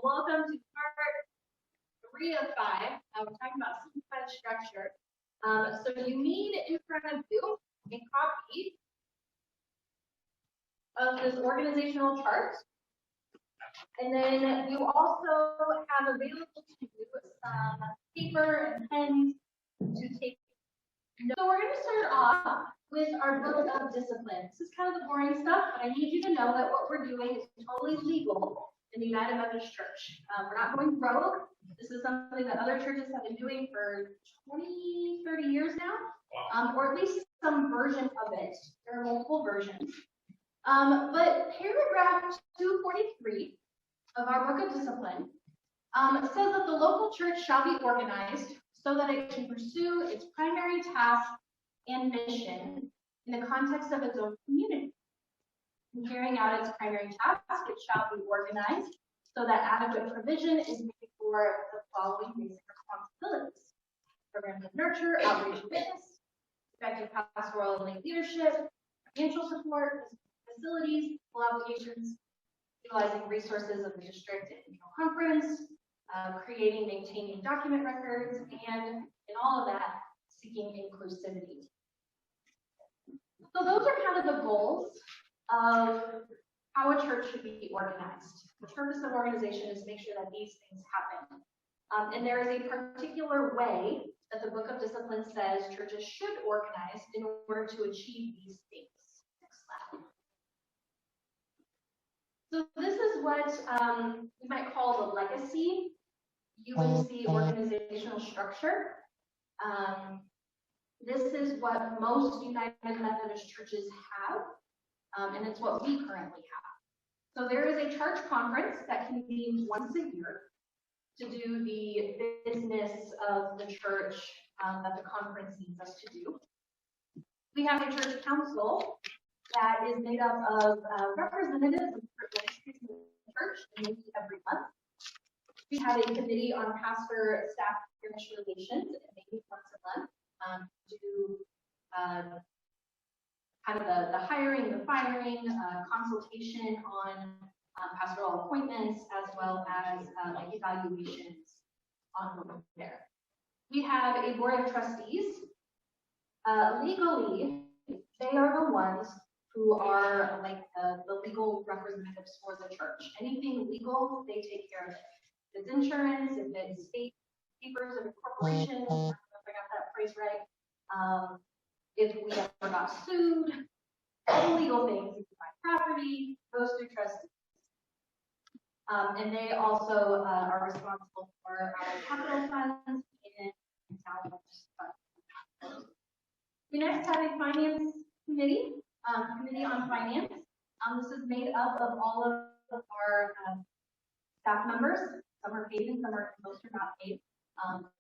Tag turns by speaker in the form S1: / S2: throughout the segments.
S1: welcome to part 3 of 5. We're talking about simplified structure. So you need in front of you a copy of this organizational chart. And then you also have available to you some paper and pens to take notes. So we're going to start off with our book of discipline. This is kind of the boring stuff, but I need you to know that what we're doing is totally legal in the United Methodist Church. We're not going rogue. This is something that other churches have been doing for 20, 30 years now, or at least some version of it. There are multiple versions. But paragraph 243 of our book of discipline says that the local church shall be organized so that it can pursue its primary task and mission in the context of its own community. In carrying out its primary task, it shall be organized so that adequate provision is made for the following basic responsibilities: programs of nurture, outreach and witness, effective pastoral and lay leadership, financial support, facilities, full obligations, utilizing resources of the district and annual conference, creating, maintaining document records, and in all of that, seeking inclusivity. So those are kind of the goals of how a church should be organized. The purpose of organization is to make sure that these things happen. And there is a particular way that the Book of Discipline says churches should organize in order to achieve these things. Next slide. So this is what we might call the legacy UMC organizational structure. This is what most United Methodist churches have, and it's what we currently have. So there is a church conference that convenes once a year to do the business of the church that the conference needs us to do. We have a church council that is made up of representatives of ministries in the church, and meet every month. We have a committee on pastor staff parish relations, and they meet once a month to do kind of the hiring, the firing, consultation on pastoral appointments, as well as like evaluations on there. We have a board of trustees. Legally, they are the ones who are like the legal representatives for the church. Anything legal, they take care of it. If it's insurance, if it's state papers of incorporation, I don't know if I got that phrase right. If we ever got sued, all legal things, if you buy property, goes through trustees. And they also are responsible for our capital funds and endowment funds. We next have a finance committee, committee on finance. This is made up of all of our staff members. Some are paid and most are not paid.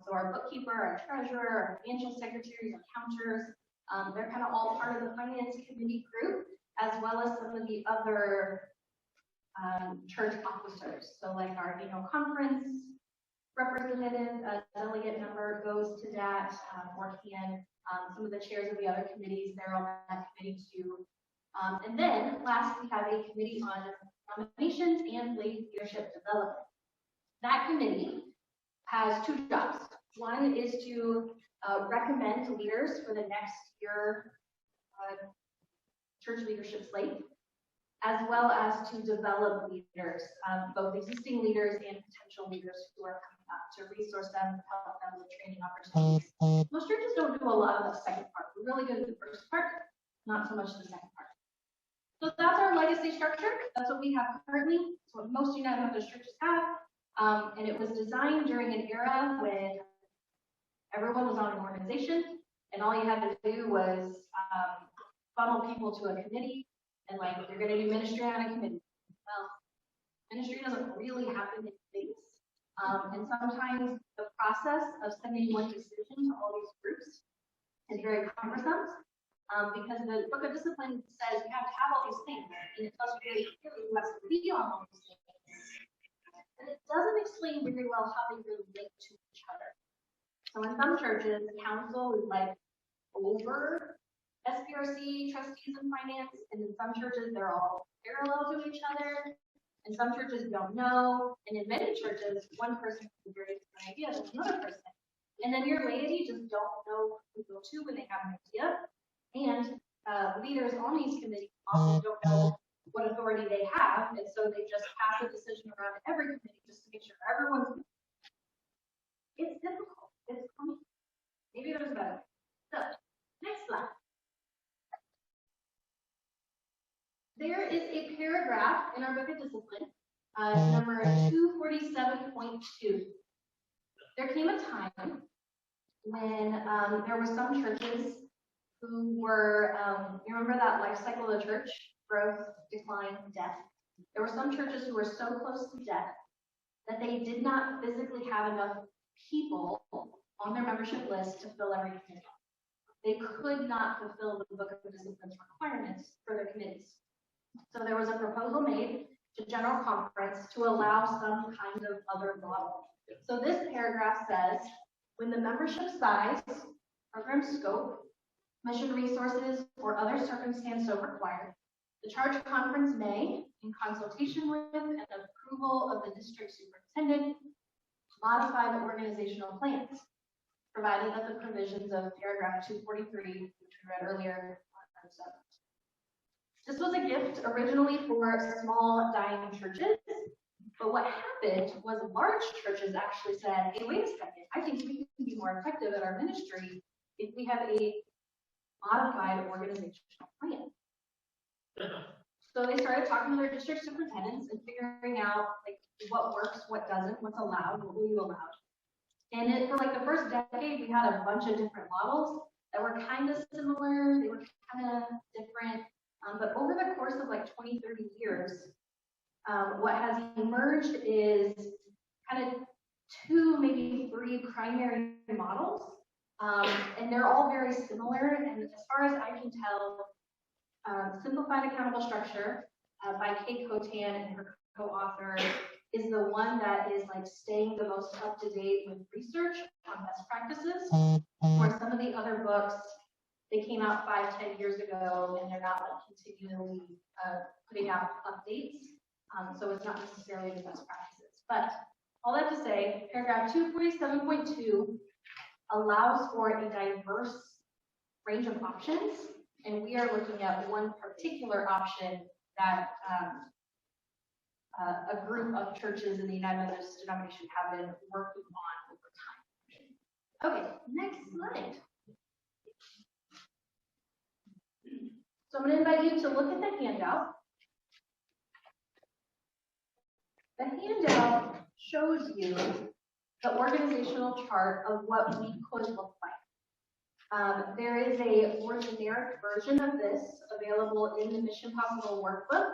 S1: So our bookkeeper, our treasurer, our financial secretary, our counters, they're kind of all part of the finance committee group, as well as some of the other church officers. So like our annual conference representative, delegate member goes to that, or can. Some of the chairs of the other committees, they're on that committee too. And then last, we have a committee on nominations and lay leadership development. That committee has two jobs. One is to recommend leaders for the next year church leadership slate, as well as to develop leaders, both existing leaders and potential leaders who are coming up, to resource them, help them with training opportunities. Most churches don't do a lot of the second part. We're really good at the first part, not so much the second part. So that's our legacy structure. That's what we have currently. It's what most United Methodist churches have. And it was designed during an era when everyone was on an organization, and all you had to do was funnel people to a committee, and like, you're going to do ministry on a committee. Well, ministry doesn't really happen in days. And sometimes the process of sending one decision to all these groups is very cumbersome, because the Book of Discipline says you have to have all these things, and it tells you very clearly who has to be on all these things. And it doesn't explain very well how they relate to each other. So in some churches, the council is like over SPRC, trustees, and finance, and in some churches, they're all parallel to each other. and some churches don't know, and in many churches, one person has a very different idea than another person. And then your laity just don't know who to go to when they have an idea. And leaders on these committees often don't know what authority they have, and so they just pass a decision around every committee just to make sure everyone's. It's difficult. It's clunky. Maybe there's a better way. So, next slide. There is a paragraph in our book of discipline, number 247.2. There came a time when there were some churches who were, you remember that life cycle of the church? Growth, decline, death. There were some churches who were so close to death that they did not physically have enough people on their membership list to fill every committee. They could not fulfill the Book of Discipline's requirements for their committees. So there was a proposal made to General Conference to allow some kind of other model. So this paragraph says, when the membership size, program scope, mission resources, or other circumstance so required, the charge conference may, in consultation with and approval of the district superintendent, modify the organizational plans, provided that the provisions of paragraph 243, which we read earlier, are observed. This was a gift originally for small, dying churches, but what happened was large churches actually said, hey, wait a second, I think we can be more effective at our ministry if we have a modified organizational plan. So they started talking to their district superintendents and figuring out like what works, what doesn't, what's allowed, what will you allow. And for like the first decade, we had a bunch of different models that were kind of similar, they were kind of different. But over the course of like 20, 30 years, what has emerged is kind of 2, maybe 3 primary models. And they're all very similar. And as far as I can tell, Simplified Accountable Structure by Kotan and her co-author is the one that is like staying the most up to date with research on best practices. Where some of the other books, they came out 5, 10 years ago, and they're not like continually putting out updates. So it's not necessarily the best practices. But all that to say, paragraph 247.2 allows for a diverse range of options, and we are looking at one particular option that a group of churches in the United Methodist denomination have been working on over time. Okay, next slide. So I'm going to invite you to look at the handout. The handout shows you the organizational chart of what we could look like. There is a more generic version of this available in the Mission Possible workbook.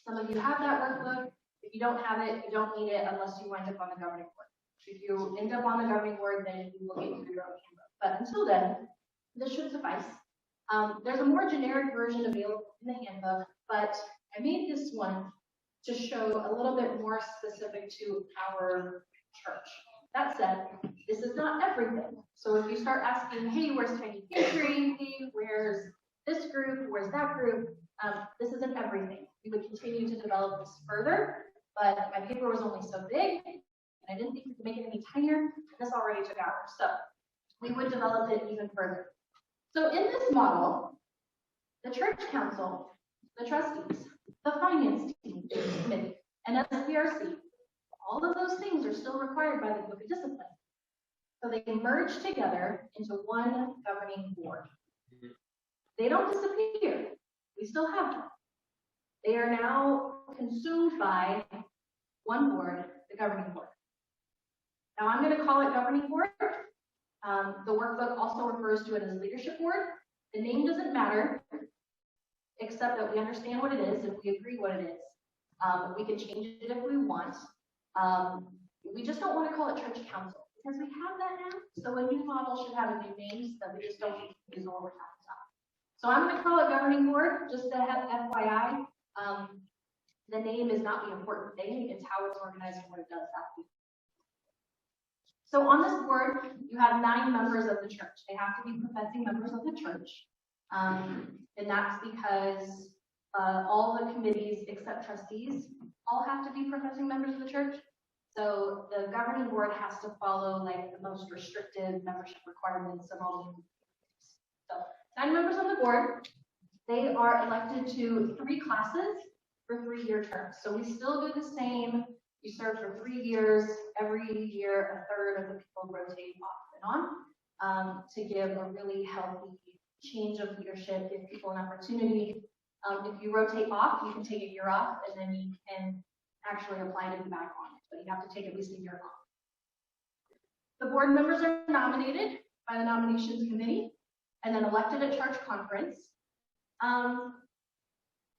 S1: Some of you have that workbook. If you don't have it, you don't need it unless you wind up on the governing board. If you end up on the governing board, then you will get to your own handbook. But until then, this should suffice. There's a more generic version available in the handbook, but I made this one to show a little bit more specific to our church. That said, this is not everything. So if you start asking, hey, where's Tiny Pantry? Hey, where's this group? Where's that group? This isn't everything. We would continue to develop this further, but my paper was only so big, and I didn't think we could make it any tinier, and this already took hours. So we would develop it even further. So in this model, the church council, the trustees, the finance team, committee, and SPRC, all of those things are still required by the Book of Discipline. So they merge together into one governing board. They don't disappear. We still have them. They are now consumed by one board, the governing board. Now I'm going to call it governing board. The workbook also refers to it as leadership board. The name doesn't matter, except that we understand what it is and we agree what it is. We can change it if we want. We just don't want to call it church council because we have that now. So a new model should have a new name so that we just don't use all the time. So I'm going to call it governing board, just to have FYI. The name is not the important thing, it's how it's organized and what it does. So on this board, you have 9 members of the church. They have to be professing members of the church. And that's because all the committees except trustees all have to be professing members of the church. So the governing board has to follow like the most restrictive membership requirements of all the. So 9 members on the board. They are elected to 3 classes for 3-year terms. So we still do the same. You serve for 3 years. Every year, a third of the people rotate off and on to give a really healthy change of leadership, give people an opportunity. If you rotate off, you can take a year off, and then you can actually apply to be back on it. But you have to take at least a year off. The board members are nominated by the nominations committee and then elected at church conference.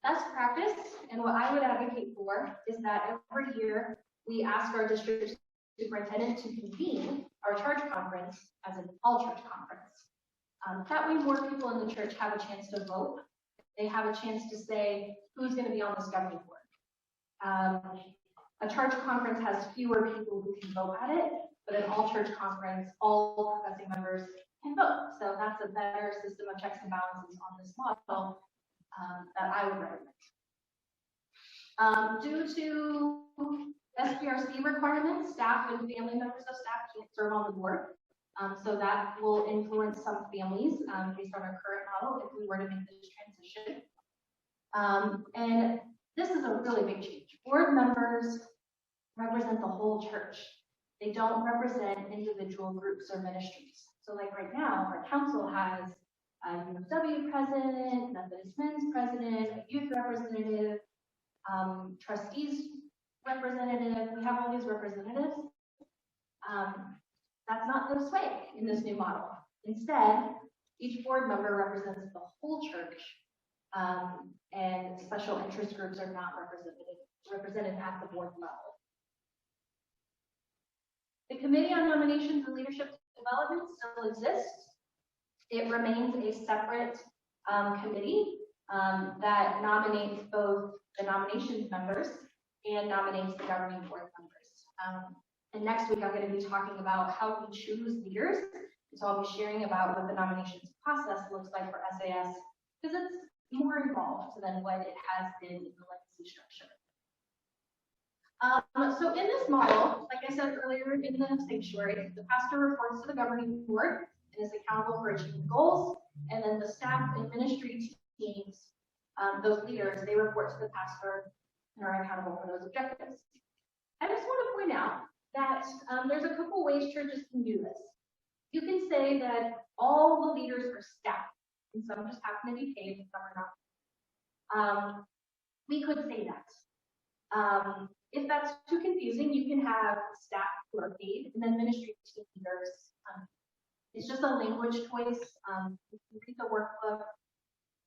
S1: Best practice, and what I would advocate for, is that every year we ask our district superintendent to convene our church conference as an all-church conference. That way more people in the church have a chance to vote. They have a chance to say who's going to be on this governing board. A church conference has fewer people who can vote at it, but an all-church conference, all professing members can vote. So that's a better system of checks and balances on this model that I would recommend. Due to SPRC requirements, staff and family members of staff can't serve on the board. So that will influence some families based on our current model if we were to make this transition. And this is a really big change. Board members represent the whole church. They don't represent individual groups or ministries. So like right now, our council has a UFW president, Methodist Men's president, a youth representative, trustees representative. We have all these representatives. That's not this way in this new model. Instead, each board member represents the whole church, and special interest groups are not represented at the board level. The Committee on Nominations and Leadership Development still exists. It remains a separate committee that nominates both the nominations members and nominates the governing board members. And next week, I'm going to be talking about how we choose leaders. So I'll be sharing about what the nominations process looks like for SAS, because it's more involved than what it has been in the legacy structure. So in this model, like I said earlier in the sanctuary, the pastor reports to the governing board and is accountable for achieving goals, and then the staff and ministry teams, those leaders, they report to the pastor and are accountable for those objectives. I just want to point out that there's a couple ways churches can do this. You can say that all the leaders are staff, and some just happen to be paid and some are not. We could say that. If that's too confusing, you can have staff who are paid and then ministry team leaders. It's just a language choice. If you read the workbook,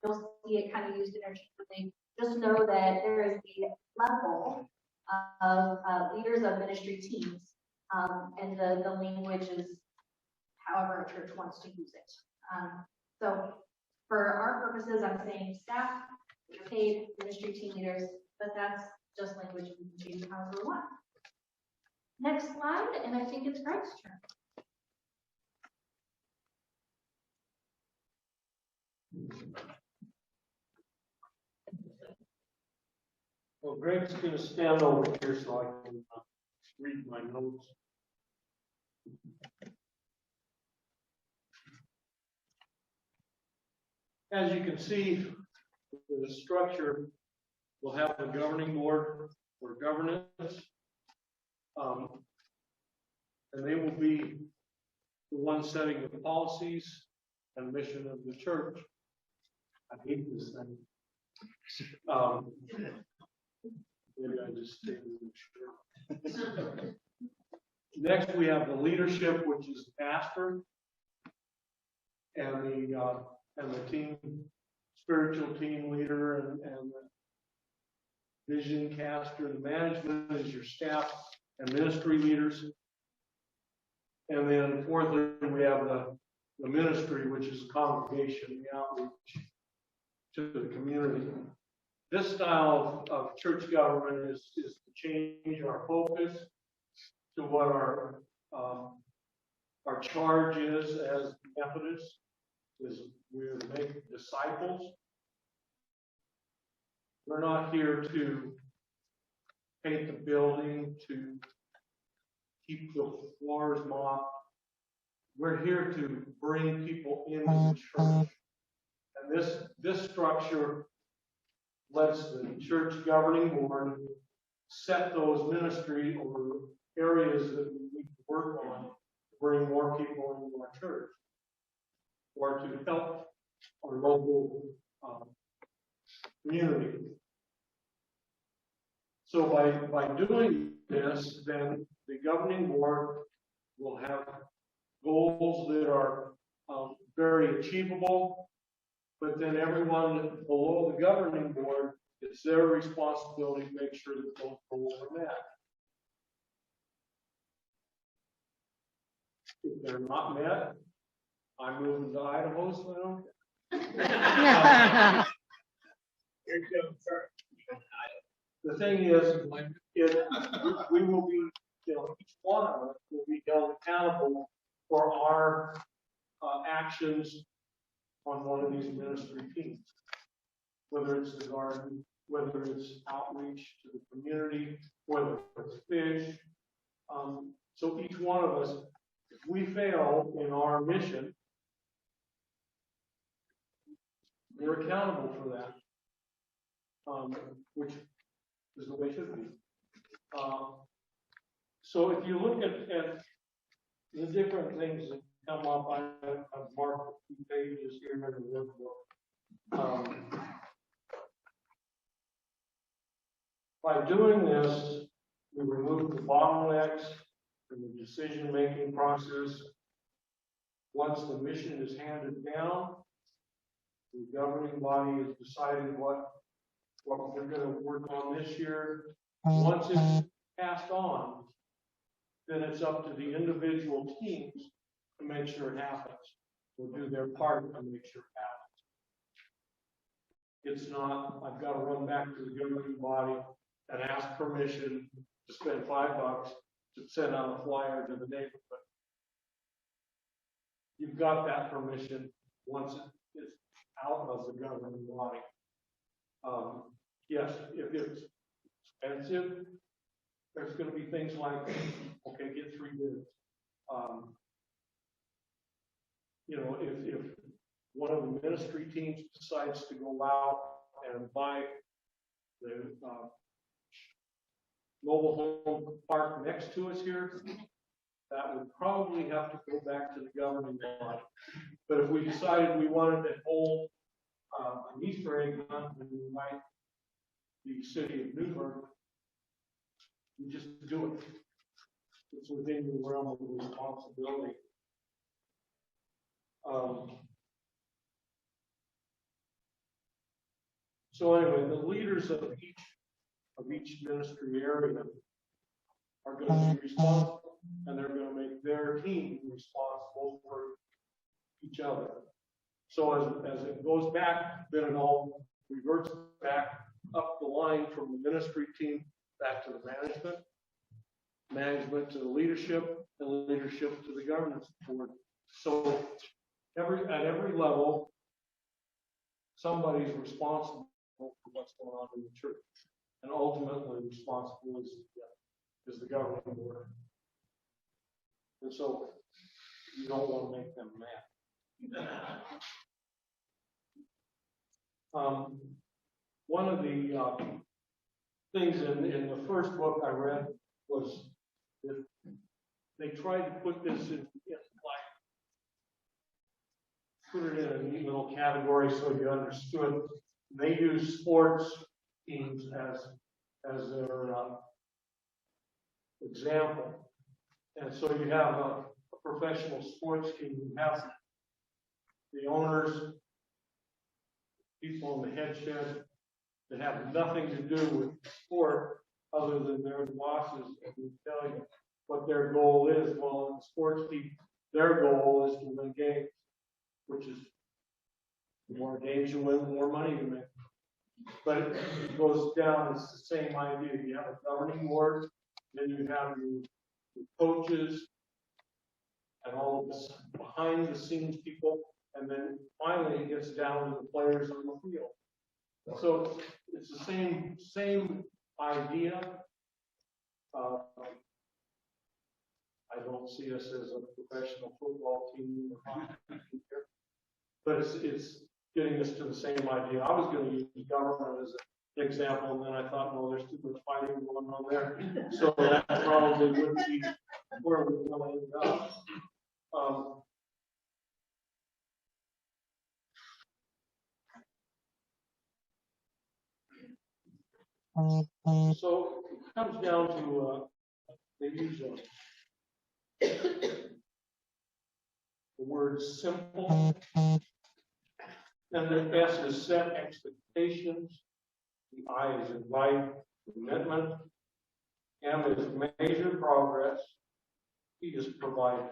S1: you'll see it kind of used interchangeably. Just know that there is a level of leaders of ministry teams, and the language is however a church wants to use it. So for our purposes, I'm saying staff, paid ministry team leaders, but that's just language we can change however we want. Next slide, and I think it's Greg's turn.
S2: Well, Greg's going to stand over here so I can read my notes. As you can see, the structure will have the governing board for governance, and they will be the ones setting the policies and mission of the church. I hate this thing. Maybe I just stay with it. Next, we have the leadership, which is the pastor, and the team, spiritual team leader, and the vision caster. The management is your staff and ministry leaders. And then fourthly, we have the ministry, which is the congregation, the outreach to the community. This style of church government is to change our focus to what our charge is as Methodists, is we're to make disciples. We're not here to paint the building, to keep the floors mopped. We're here to bring people into the church. And this structure lets the church governing board set those ministry or areas that we need to work on to bring more people into our church, or to help our local community. So by doing this, then the governing board will have goals that are very achievable, but then everyone below the governing board, it's their responsibility to make sure that those goals are met. If they're not met, I'm moving to Idaho, so I don't. The thing is, we will be, each one of us will be held accountable for our actions on one of these ministry teams, whether it's the garden, whether it's outreach to the community, whether it's fish. So each one of us, if we fail in our mission, we're accountable for that, which is the way it should be. So if you look at the different things that come up, I've marked a few pages here in the workbook. By doing this, we remove the bottlenecks from the decision-making process. Once the mission is handed down, the governing body has decided what we're going to work on this year. Once it's passed on, then it's up to the individual teams to make sure it happens. They'll do their part to make sure it happens. It's not, I've got to run back to the governing body and ask permission to spend $5 to send out a flyer to the neighborhood. You've got that permission once it's out of the governing body. Yes, if it's expensive, there's going to be things like, okay, get 3 bids. If one of the ministry teams decides to go out and buy the mobile home park next to us here, that would probably have to go back to the governing body. But if we decided we wanted to hold an Easter egg hunt and invite the city of Newberg, you just do it. It's within the realm of responsibility. So anyway, the leaders of each ministry area are going to be responsible, and they're going to make their team responsible for each other. So as it goes back, then it all reverts back up the line from the ministry team back to the management to the leadership, and leadership to the governance board. So at every level, somebody's responsible for what's going on in the church, and ultimately responsible is the governing board. And so you don't want to make them mad. One of the things in the first book I read was that they tried to put this in put it in a neat little category so you understood. They use sports teams as their example. And so you have a professional sports team. You have the owners, people in the head shed that have nothing to do with sport other than their bosses who tell you what their goal is. Well, in the sports team, their goal is to win games, which is the more games you win, the more money you make. But it goes down, it's the same idea. You have a governing board, then you have your coaches and all this behind the scenes people, and then finally it gets down to the players on the field. So it's the same idea, I don't see us as a professional football team, but it's getting us to the same idea. I was going to use government as an example, and then I thought, well, there's too much fighting going on there, so that probably wouldn't be where we want to end up. So it comes down to they use the word simple, and the S is set expectations, the I is invite, commitment, M is measure progress, P is provide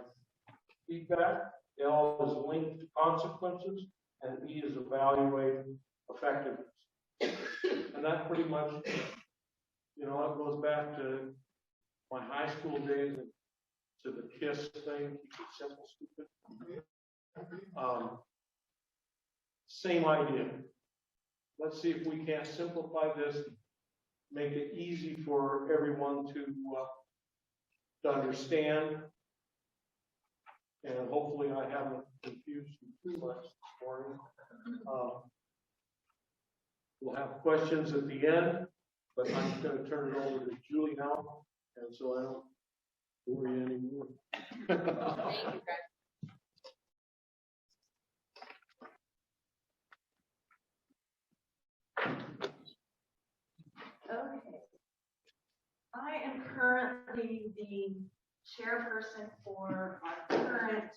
S2: feedback, L is link to consequences, and E is evaluate effectiveness. And that pretty much, you know, it goes back to my high school days and to the KISS thing, keep it simple, stupid. Same idea. Let's see if we can't simplify this, make it easy for everyone to understand. And hopefully I haven't confused you too much this morning. We'll have questions at the end, but I'm going to turn it over to Julie now, and so I don't worry anymore.
S1: Thank you, Greg.
S3: Okay. I am currently the chairperson for our current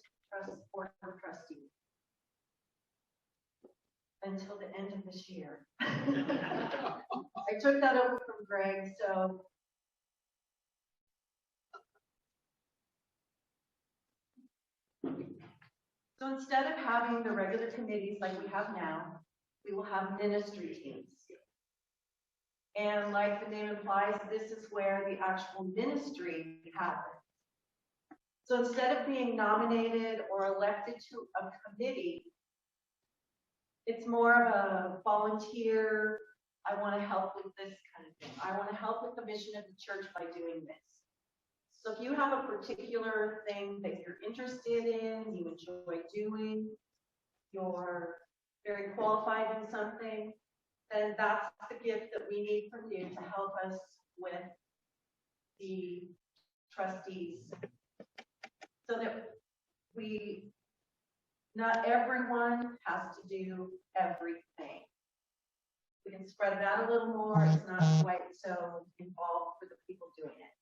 S3: board of trustees until the end of this year. I took that over from Greg, so instead of having the regular committees like we have now, we will have ministry teams. And like the name implies, this is where the actual ministry happens. So instead of being nominated or elected to a committee, it's more of a volunteer, I want to help with this kind of thing. I want to help with the mission of the church by doing this. So if you have a particular thing that you're interested in, you enjoy doing, you're very qualified in something, then that's the gift that we need from you to help us with the trustees. So that not everyone has to do everything. We can spread it out a little more. It's not quite so involved for the people doing it.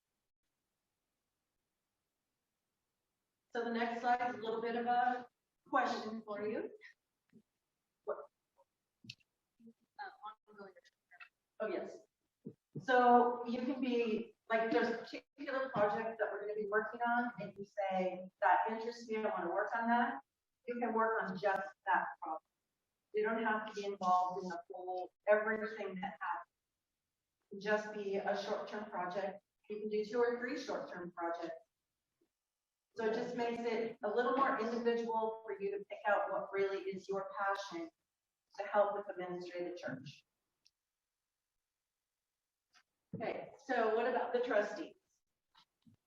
S3: So the next slide is a little bit of a question for you. Oh, yes. So you can be, like, there's a particular project that we're going to be working on, and you say, that interests me, I want to work on that. You can work on just that project. You don't have to be involved in the whole, everything that happens. It can just be a short-term project. You can do 2 or 3 short-term projects. So it just makes it a little more individual for you to pick out what really is your passion to help with the ministry of the church. Okay, so what about the trustees?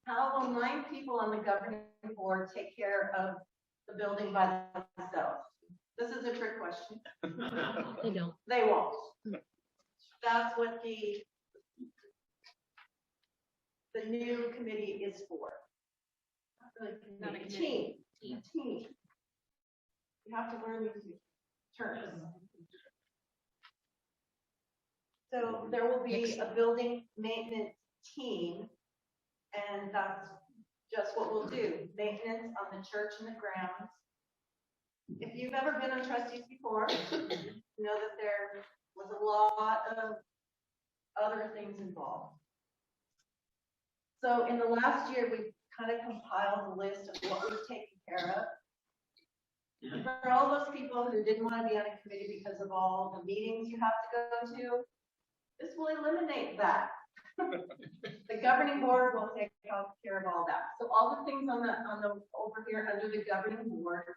S3: How will 9 people on the governing board take care of the building by themselves? This is a trick question.
S4: They don't.
S3: They won't. That's what the new committee is for. Not a team. A team. You have to learn these terms. So there will be a building maintenance team, and that's just what we'll do. Maintenance on the church and the grounds. If you've ever been on trustees before, you know that there was a lot of other things involved. So in the last year, we've kind of compiled a list of what we've taken care of. For all those people who didn't want to be on a committee because of all the meetings you have to go to, this will eliminate that. The governing board will take care of all that. So all the things on the over here under the governing board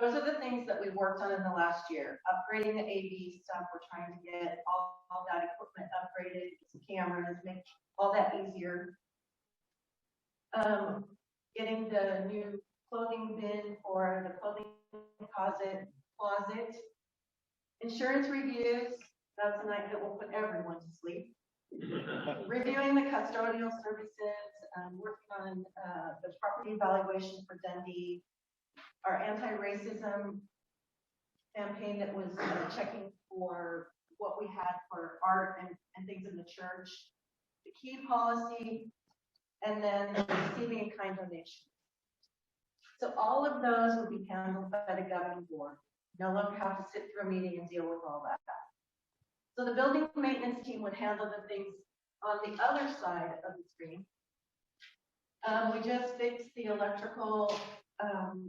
S3: those are the things that we worked on in the last year. Upgrading the AV stuff, we're trying to get all that equipment upgraded, some cameras, make all that easier. Getting the new clothing bin for the clothing closet. Insurance reviews, that's a night that will put everyone to sleep. Reviewing the custodial services, working on the property evaluation for Dundee, our anti-racism campaign that was checking for what we had for art and things in the church, the key policy, and then receiving a kind donation. So all of those would be handled by the governing board. No longer have to sit through a meeting and deal with all that. So the building maintenance team would handle the things on the other side of the screen. We just fixed the electrical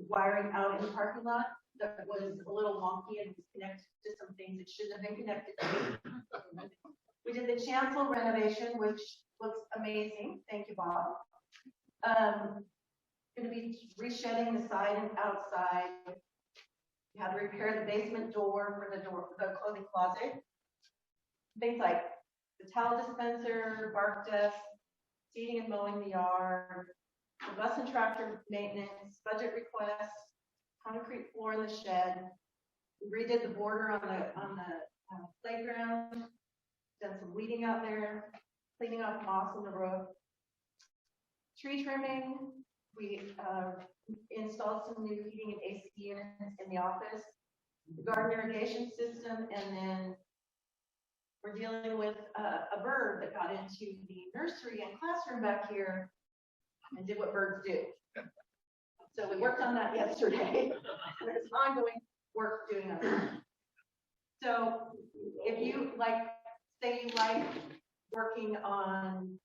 S3: wiring out in the parking lot that was a little wonky and was connected to some things it shouldn't have been connected to. We did the chancel renovation, which looks amazing. Thank you, Bob. Going to be reshedding the side and outside. We had to repair the basement door for the clothing closet. Things like the towel dispenser, bark desk, seeding and mowing the yard, the bus and tractor maintenance, budget requests, concrete floor in the shed. We redid the border on the playground, done some weeding out there, cleaning off moss on the roof, tree trimming. We installed some new heating and AC units in the office, the garden irrigation system, and then we're dealing with a bird that got into the nursery and classroom back here and did what birds do. So we worked on that yesterday. There's ongoing work doing on that. So if you say you like working on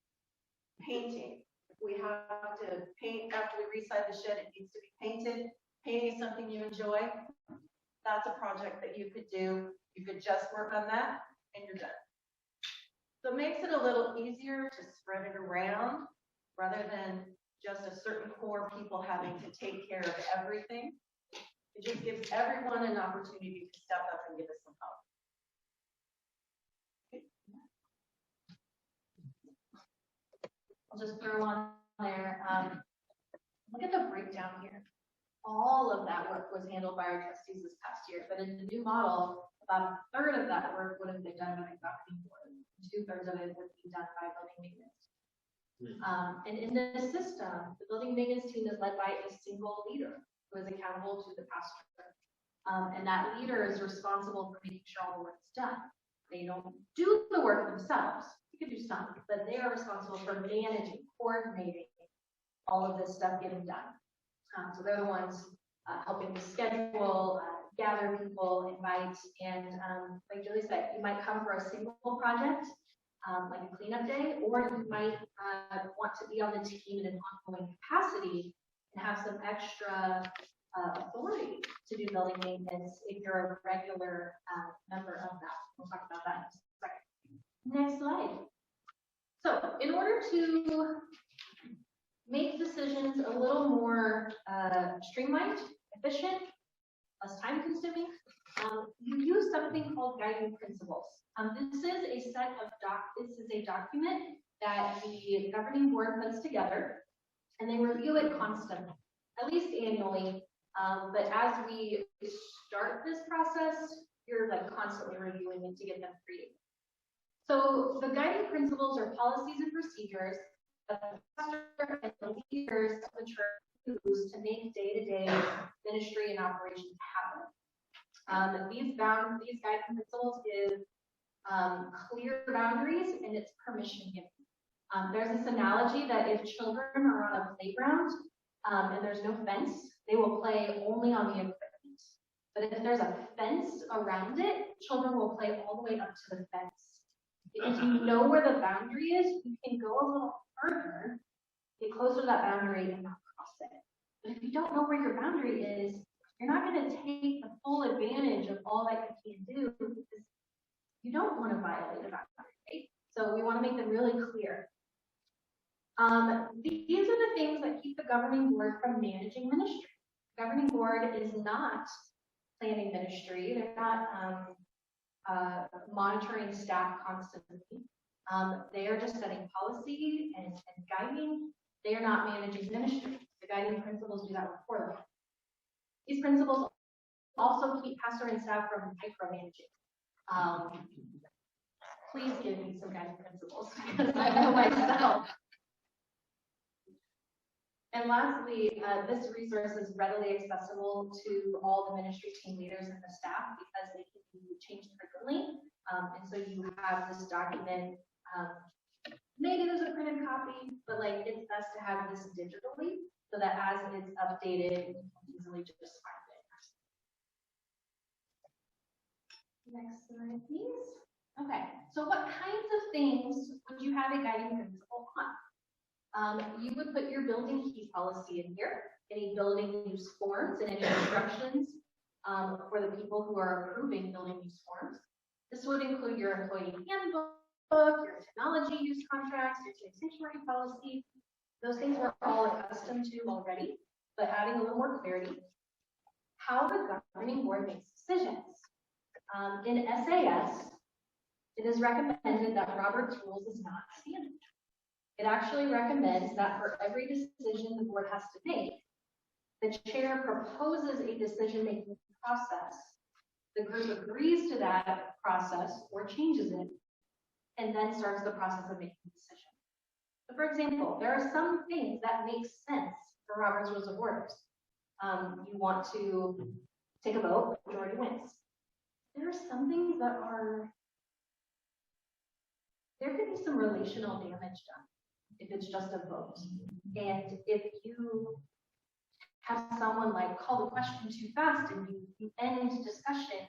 S3: painting, if we have to paint after we reside the shed, it needs to be painted. Painting is something you enjoy. That's a project that you could do. You could just work on that and you're done. So it makes it a little easier to spread it around rather than just a certain core of people having to take care of everything. It just gives everyone an opportunity to step up and give us some help.
S1: I'll just throw on there. Look at the breakdown here. All of that work was handled by our trustees this past year, but in the new model, about a third of that work would have been done by the governing board. 2/3 of it would be done by building maintenance. And in this system, the building maintenance team is led by a single leader who is accountable to the pastor. And that leader is responsible for making sure all the work is done. They don't do the work themselves. You can do some, but they are responsible for managing, coordinating all of this stuff getting done. So they're the ones helping to schedule, gather people, invite, and like Julie said, you might come for a single project, like a cleanup day, or you might want to be on the team in an ongoing capacity and have some extra authority to do building maintenance if you're a regular member of that. We'll talk about that in a second. Next slide. So in order to make decisions a little more streamlined, efficient, less time consuming, you use something called guiding principles. This is a document that the governing board puts together, and they review it constantly, at least annually. But as we start this process, you're constantly reviewing it to get them created. So the guiding principles are policies and procedures that the pastor and the leaders of the church use to make day-to-day ministry and operations happen. These guiding principles give clear boundaries and it's permission giving. There's this analogy that if children are on a playground and there's no fence, they will play only on the equipment. But if there's a fence around it, children will play all the way up to the fence. If you know where the boundary is, you can go a little further, get closer to that boundary and not cross it. But if you don't know where your boundary is, you're not going to take the full advantage of all that you can do because you don't want to violate a boundary, right? So we want to make them really clear. These are the things that keep the governing board from managing ministry. governing board is not planning ministry. They're not monitoring staff constantly. They are just setting policy and guiding. They are not managing ministry. The guiding principles do that for them. These principles also keep pastor and staff from micromanaging. Please give me some guiding principles because I know myself. And lastly, this resource is readily accessible to all the ministry team leaders and the staff because they can be changed frequently. And so you have this document. Maybe there's a printed copy, but like it's best to have this digitally so that as it's updated, you can easily just find it. Next slide, please. Okay, so what kinds of things would you have a guiding principle on? You would put your building key policy in here, any building use forms and any instructions for the people who are approving building use forms. This would include your employee handbook, your technology use contracts, your sanctuary policy. Those things we're all accustomed to already, but adding a little more clarity. How the governing board makes decisions. In SAS, it is recommended that Robert's Rules is not standard. It actually recommends that for every decision the board has to make, the chair proposes a decision-making process. The group agrees to that process or changes it, and then starts the process of making a decision. So for example, there are some things that make sense for Robert's Rules of Orders. You want to take a vote, majority wins. There are some things that there could be some relational damage done if it's just a vote. And if you have someone like call the question too fast and you end discussion,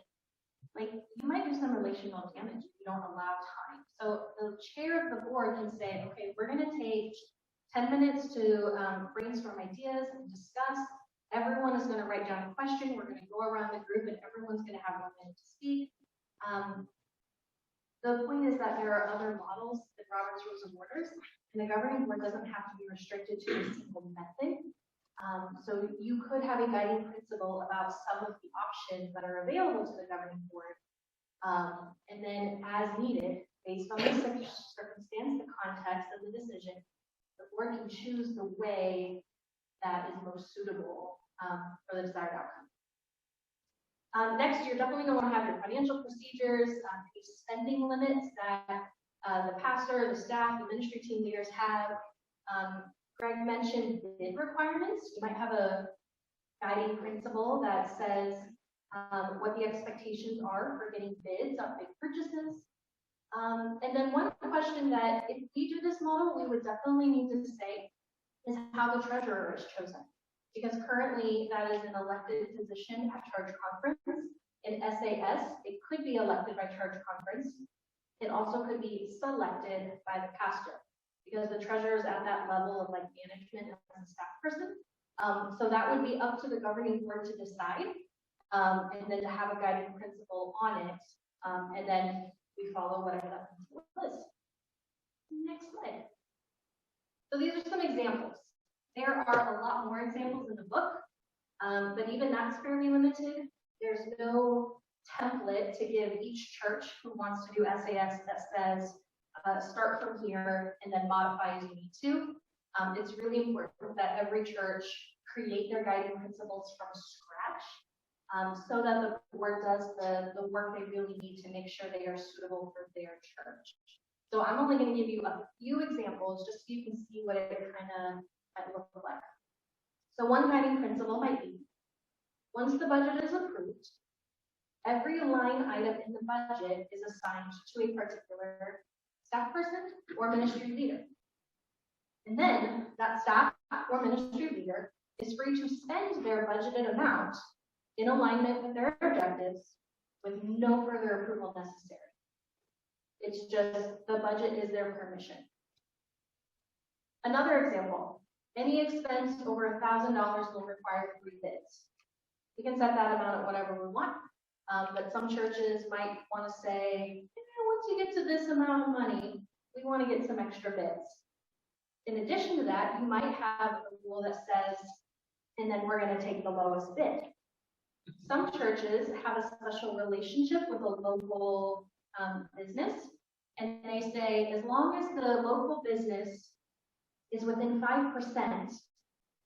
S1: like you might do some relational damage if you don't allow time. So the chair of the board can say, okay, we're going to take 10 minutes to brainstorm ideas and discuss. Everyone is going to write down a question. We're going to go around the group and everyone's going to have 1 minute to speak. The point is that there are other models in Robert's Rules of Orders, and the governing board doesn't have to be restricted to a single method. So you could have a guiding principle about some of the options that are available to the governing board. And then as needed, based on the circumstance, the context of the decision, the board can choose the way that is most suitable for the desired outcome. Next, you're definitely going to want to have your financial procedures, your spending limits that the pastor, the staff, the ministry team leaders have. Greg mentioned bid requirements. You might have a guiding principle that says what the expectations are for getting bids on big purchases. And then one question that if we do this model, we would definitely need to say is how the treasurer is chosen. Because currently that is an elected position at charge conference. In SAS, it could be elected by charge conference. It also could be selected by the pastor because the treasurer is at that level of like management as a staff person. So that would be up to the governing board to decide and then to have a guiding principle on it. And then we follow whatever that principle is. Next slide. So these are some examples. There are a lot more examples in the book, but even that's fairly limited. There's no template to give each church who wants to do SAS that says start from here and then modify as you need to. It's really important that every church create their guiding principles from scratch so that the board does the work they really need to make sure they are suitable for their church. So I'm only going to give you a few examples just so you can see what it kind of might look like. So one guiding principle might be, once the budget is approved, every line item in the budget is assigned to a particular staff person or ministry leader. And then that staff or ministry leader is free to spend their budgeted amount in alignment with their objectives with no further approval necessary. It's just the budget is their permission. Another example, any expense over $1,000 will require 3 bids. We can set that amount at whatever we want, but some churches might want to say, once you get to this amount of money, we want to get some extra bids. In addition to that, you might have a rule that says and then we're gonna take the lowest bid. Some churches have a special relationship with a local business, and they say, as long as the local business is within 5%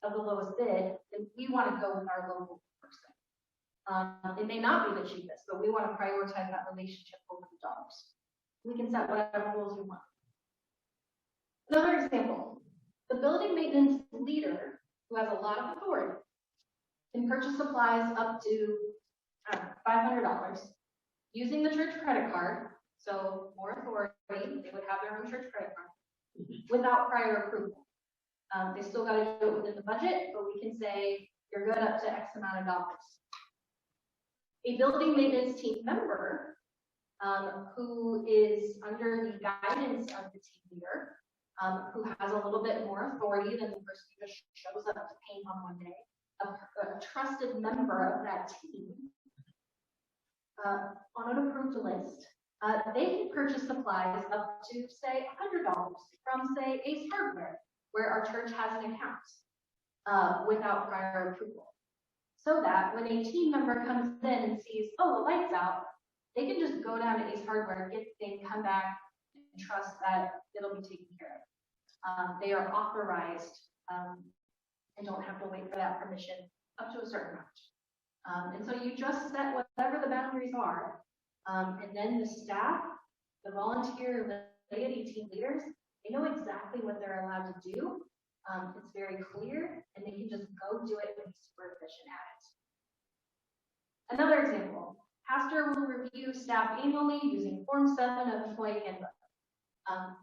S1: of the lowest bid, then we want to go with our local person. It may not be the cheapest, but we want to prioritize that relationship over the dollars. We can set whatever rules we want. Another example, the building maintenance leader, who has a lot of authority, can purchase supplies up to $500 using the church credit card, so more authority, they would have their own church credit card, without prior approval. They still got to do it within the budget, but we can say you're good up to X amount of dollars. A building maintenance team member who is under the guidance of the team leader, who has a little bit more authority than the person who just shows up to paint on one day, a trusted member of that team on an approved list, they can purchase supplies up to, say, $100 from, say, Ace Hardware, where our church has an account, without prior approval. So that when a team member comes in and sees, oh, the light's out, they can just go down to Ace Hardware, get the thing, come back, and trust that it'll be taken care of. They are authorized and don't have to wait for that permission up to a certain amount. And so you just set whatever the boundaries are, and then the staff, the volunteer laity team leaders, they know exactly what they're allowed to do. It's very clear, and they can just go do it and be super efficient at it. Another example, pastor will review staff annually using Form 7 of Employee Handbook.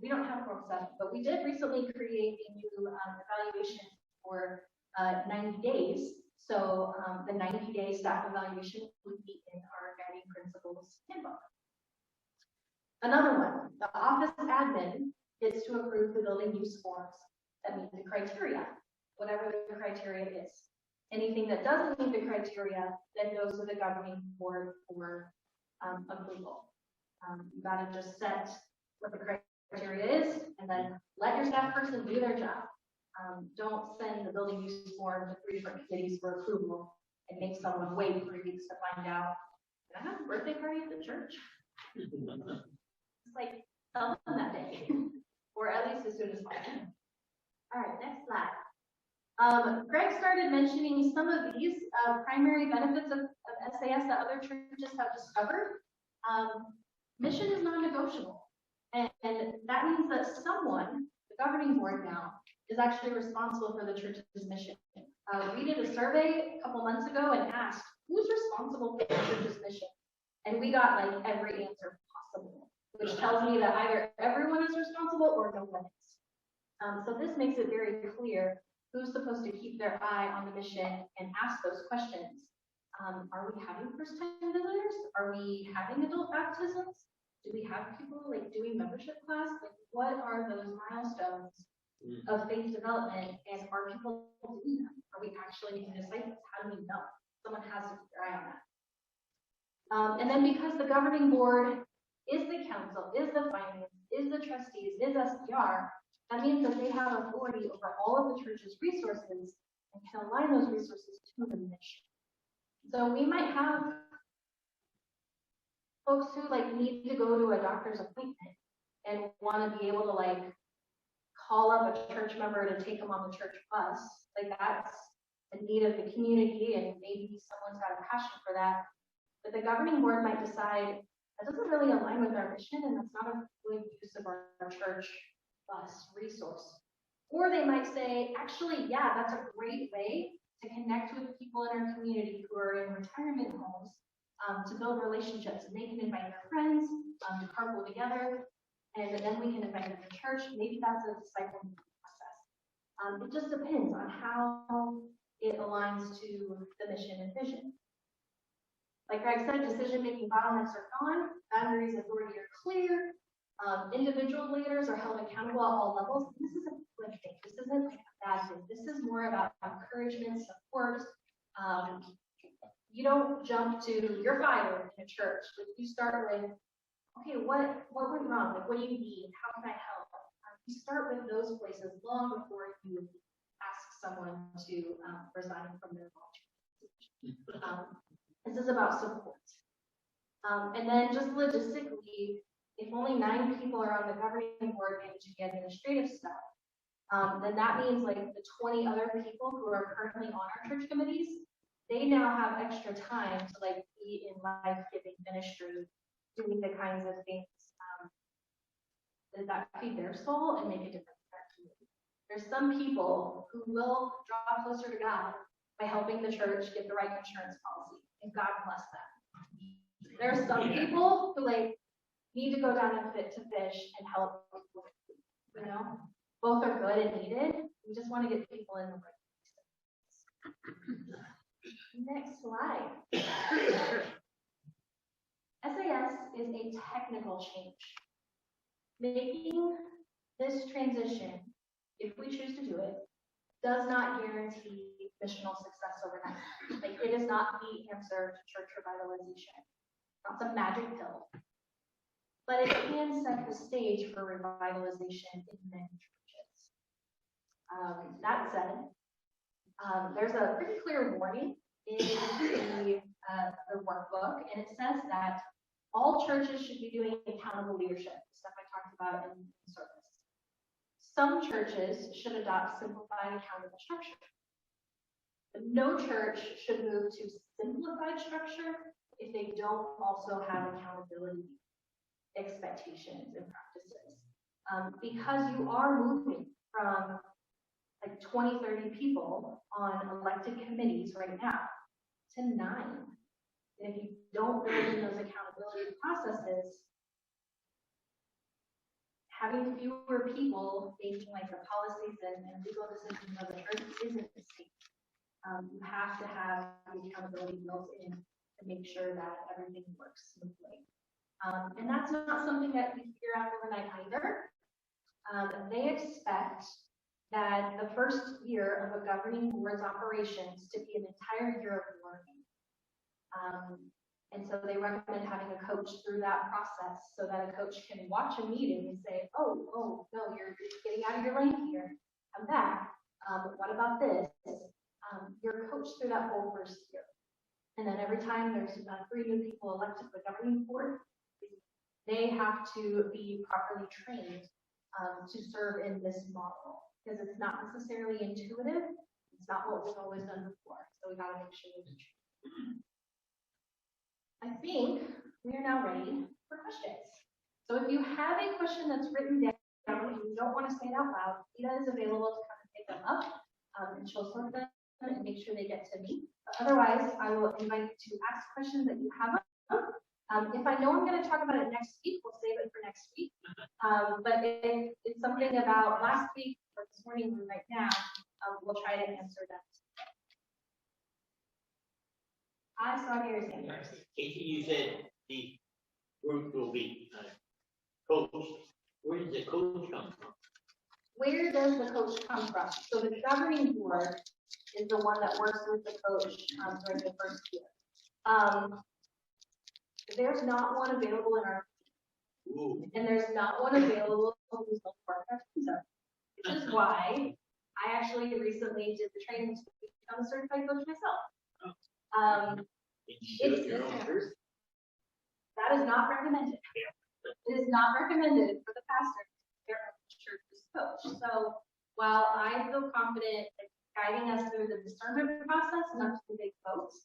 S1: We don't have Form 7, but we did recently create a new evaluation for 90 days. So the 90-day staff evaluation would be in our guiding principles handbook. Another one, the office admin gets to approve the building use forms that meet the criteria, whatever the criteria is. Anything that doesn't meet the criteria then goes to the governing board for approval. You gotta just set what the criteria is and then let your staff person do their job. Don't send the building use form to 3 different committees for approval and make someone wait 3 weeks to find out, did I have a birthday party at the church? It's like, tell them that day, or at least as soon as possible. All right, next slide. Greg started mentioning some of these primary benefits of SAS that other churches have discovered. Mission is non-negotiable, and that means that someone, the governing board now, is actually responsible for the church's mission. We did a survey a couple months ago and asked, who's responsible for the church's mission? And we got like every answer possible, which tells me that either everyone is responsible or no one is. So this makes it very clear who's supposed to keep their eye on the mission and ask those questions. Are we having first-time visitors? Are we having adult baptisms? Do we have people like doing membership class? Like, what are those milestones of faith development, and are people doing them? Are we actually making disciples? How do we know? Someone has to keep their eye on that. And then because the governing board is the council, is the finance, is the trustees, is SDR, that means that they have authority over all of the church's resources and can align those resources to the mission. So we might have folks who like need to go to a doctor's appointment and want to be able to like call up a church member to take them on the church bus. Like that's a need of the community, and maybe someone's got a passion for that. But the governing board might decide that doesn't really align with our mission, and that's not a good use of our church bus resource. Or they might say, actually, yeah, that's a great way to connect with people in our community who are in retirement homes, to build relationships, and they can invite their friends to carpool together, and then we can invite them to church. Maybe that's a discipling process. It just depends on how it aligns to the mission and vision. Like Greg said, decision-making bottlenecks are gone, boundaries of authority are clear, individual leaders are held accountable at all levels. This isn't a good thing. This isn't like a bad thing. This is more about encouragement, support. You don't jump to, you're fired in a church. You start with, okay, what went wrong? Like, what do you need? How can I help? You start with those places long before you ask someone to resign from their volunteer. This is about support. And then just logistically, if only 9 people are on the governing board managing the administrative stuff, then that means like the 20 other people who are currently on our church committees, they now have extra time to like be in life-giving ministry, doing the kinds of things that feed their soul and make a difference in their community. There's some people who will draw closer to God by helping the church get the right insurance policy, and God bless them. There are some people who like need to go down and fit to fish and help people, you know? Both are good and needed. We just want to get people in the right places. Next slide. SAS is a technical change. Making this transition, if we choose to do it, does not guarantee missional success overnight. Like, it is not the answer to church revitalization. It's not some magic pill. But it can set the stage for revitalization in many churches. That said, there's a pretty clear warning in the workbook, and it says that all churches should be doing accountable leadership, stuff I talked about in service. Some churches should adopt simplified accountable structure. But no church should move to simplified structure if they don't also have accountability expectations and practices. Because you are moving from like 20, 30 people on elected committees right now to 9. And if you don't build in those accountability processes, having fewer people making like the policies and legal decisions of the church isn't the same. You have to have the accountability built in to make sure that everything works smoothly. And that's not something that you figure out overnight either. They expect that the first year of a governing board's operations to be an entire year of learning. And so they recommend having a coach through that process so that a coach can watch a meeting and say, oh, no, you're getting out of your lane here. Come back. What about this? You're coached through that whole first year. And then every time there's 3 new people elected to the governing board, they have to be properly trained to serve in this model, because it's not necessarily intuitive. It's not what we've always done before. So we got to make sure we do. I think we are now ready for questions. So if you have a question that's written down and you don't want to say it out loud, Ida is available to come and pick them up, and she'll sort them and make sure they get to me. But otherwise, I will invite you to ask questions that you have. If I know I'm going to talk about it next week, we'll save it for next week. But if it's something about last week or this morning or right now, we'll try to answer that. I saw Gary's hand first.
S4: Casey, you said the group will be coached. Where does the coach come from?
S1: Where does the coach come from? So the governing board is the one that works with the coach during the first year. There's not one available in our team, and there's not one available who's the partner. Which is why I actually recently did the training to become a certified coach myself. That is not recommended. It is not recommended for the pastor to be their own church's coach. So while I feel confident in guiding us through the discernment process, not to the big votes,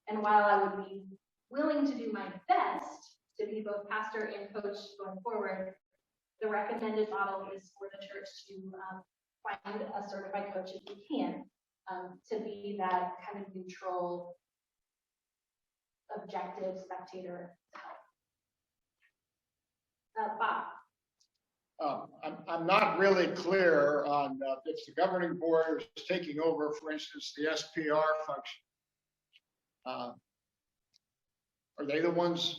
S1: and while I would be willing to do my best to be both pastor and coach going forward, the recommended model is for the church to find a certified coach if you can, to be that kind of neutral, objective spectator to help. Bob.
S5: I'm not really clear on if the governing board is taking over, for instance, the SPR function. Are they the ones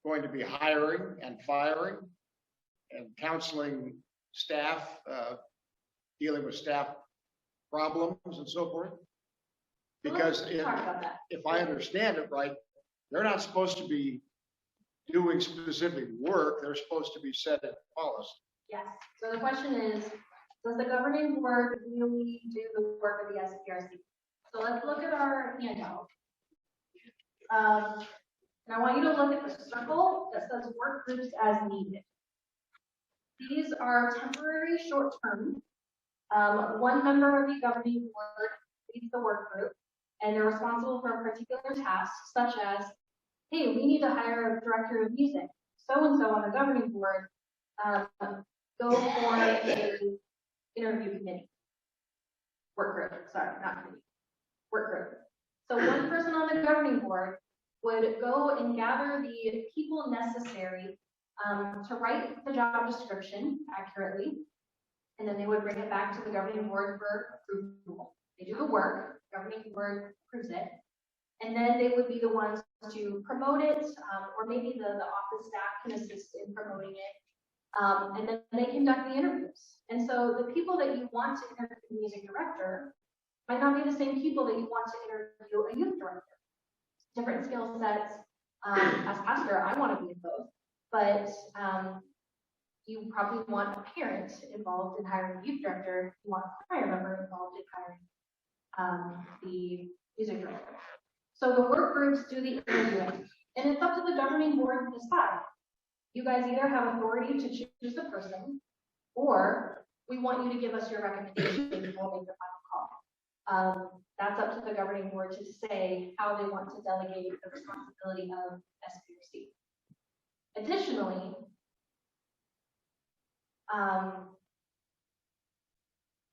S5: going to be hiring and firing and counseling staff, dealing with staff problems and so forth? Because if I understand it right, they're not supposed to be doing specific work. They're supposed to be setting policy.
S1: Yes. So the question is, Does the governing board really do the work of the SPRC? So let's look at our handout. And I want you to look at the circle that says work groups as needed. These are temporary, short-term. One member of the governing board leads the work group, and they're responsible for a particular task, such as, hey, we need to hire a director of music. So-and-so on the governing board, go for a interview committee. Work group, sorry, not committee. Work group. So one person on the governing board would go and gather the people necessary to write the job description accurately, and then they would bring it back to the governing board for approval. They do the work, the governing board approves it, and then they would be the ones to promote it, or maybe the office staff can assist in promoting it, and then they conduct the interviews. And so the people that you want to interview the music director might not be the same people that you want to interview a youth director. Different skill sets. As pastor, I want to be in both, but you probably want a parent involved in hiring a youth director. You want a choir member involved in hiring the music director. So the work groups do the interviewing, and it's up to the governing board to decide. You guys either have authority to choose the person, or we want you to give us your recommendation and we'll make the final call. That's up to the governing board to say how they want to delegate the responsibility of SPRC. Additionally,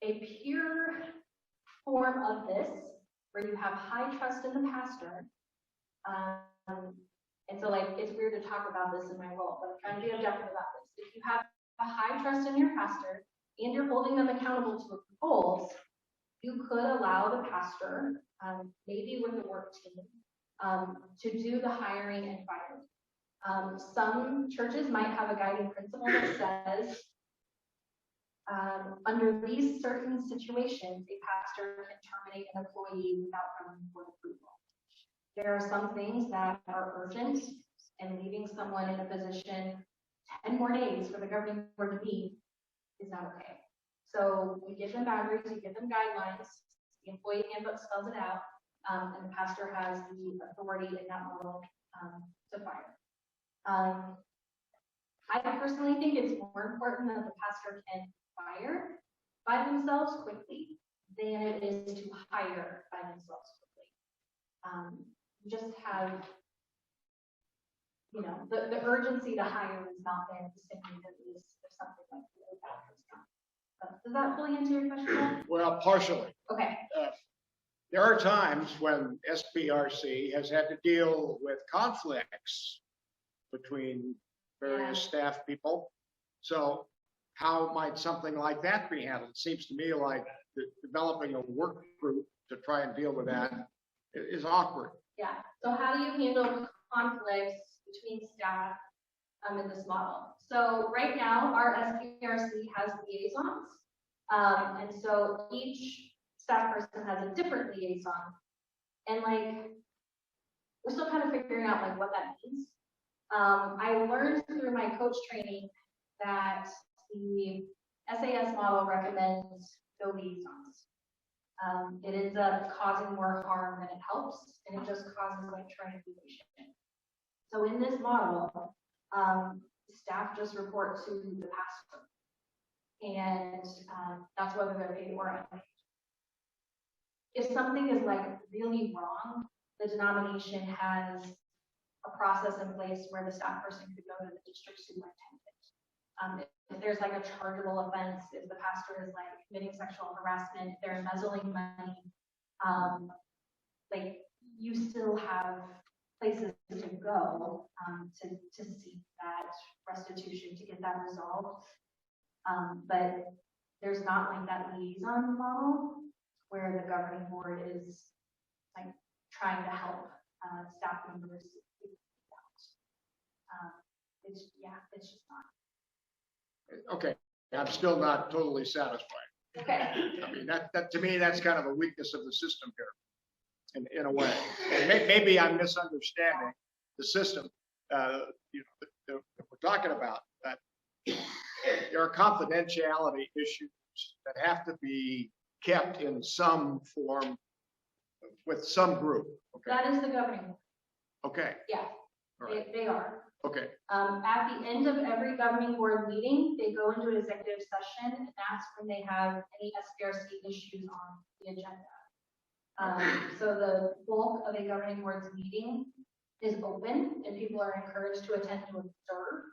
S1: a pure form of this, where you have high trust in the pastor, and so like it's weird to talk about this in my role, but I'm trying to be objective about this. If you have a high trust in your pastor and you're holding them accountable to goals, you could allow the pastor, maybe with the work team, to do the hiring and firing. Some churches might have a guiding principle that says, under these certain situations, a pastor can terminate an employee without governing board approval. There are some things that are urgent, and leaving someone in a position 10 more days for the governing board to meet is not okay. So we give them boundaries, we give them guidelines, the employee handbook spells it out, and the pastor has the authority in that model to fire. I personally think it's more important that the pastor can fire by themselves quickly than it is to hire by themselves quickly. You just have, you know, the urgency to hire is not there the same way that it is if something like that. Does that fully answer your question?
S5: Well, partially.
S1: Okay.
S5: There are times when SPRC has had to deal with conflicts between various staff people. So how might something like that be handled? It seems to me like developing a work group to try and deal with that is awkward.
S1: Yeah. So how do you handle conflicts between staff in this model? So right now, our SPRC has liaisons. And so each staff person has a different liaison. And like, we're still kind of figuring out like what that means. I learned through my coach training that the SAS model recommends no liaisons. It ends up causing more harm than it helps, and it just causes like triangulation. So in this model, staff just report to the pastor, and that's whether they're paid or unpaid. If something is like really wrong, the denomination has a process in place where the staff person could go to the district superintendent. If there's like a chargeable offense, if the pastor is like committing sexual harassment, if they're embezzling money, like you still have places to go to seek that restitution, to get that resolved. But there's not like that liaison model where the governing board is like trying to help staff members. It's just not.
S5: Okay, I'm still not totally satisfied.
S1: Okay.
S5: I mean, that to me, that's kind of a weakness of the system here, in a way. And maybe I'm misunderstanding the system. That we're talking about. That there are confidentiality issues that have to be kept in some form with some group. Okay,
S1: That is the governing board.
S5: okay,
S1: Yeah,
S5: all right,
S1: they are.
S5: okay,
S1: At the end of every governing board meeting, they go into an executive session, and that's when they have any SBRC issues on the agenda. So the bulk of a governing board's meeting is open, and people are encouraged to attend to observe,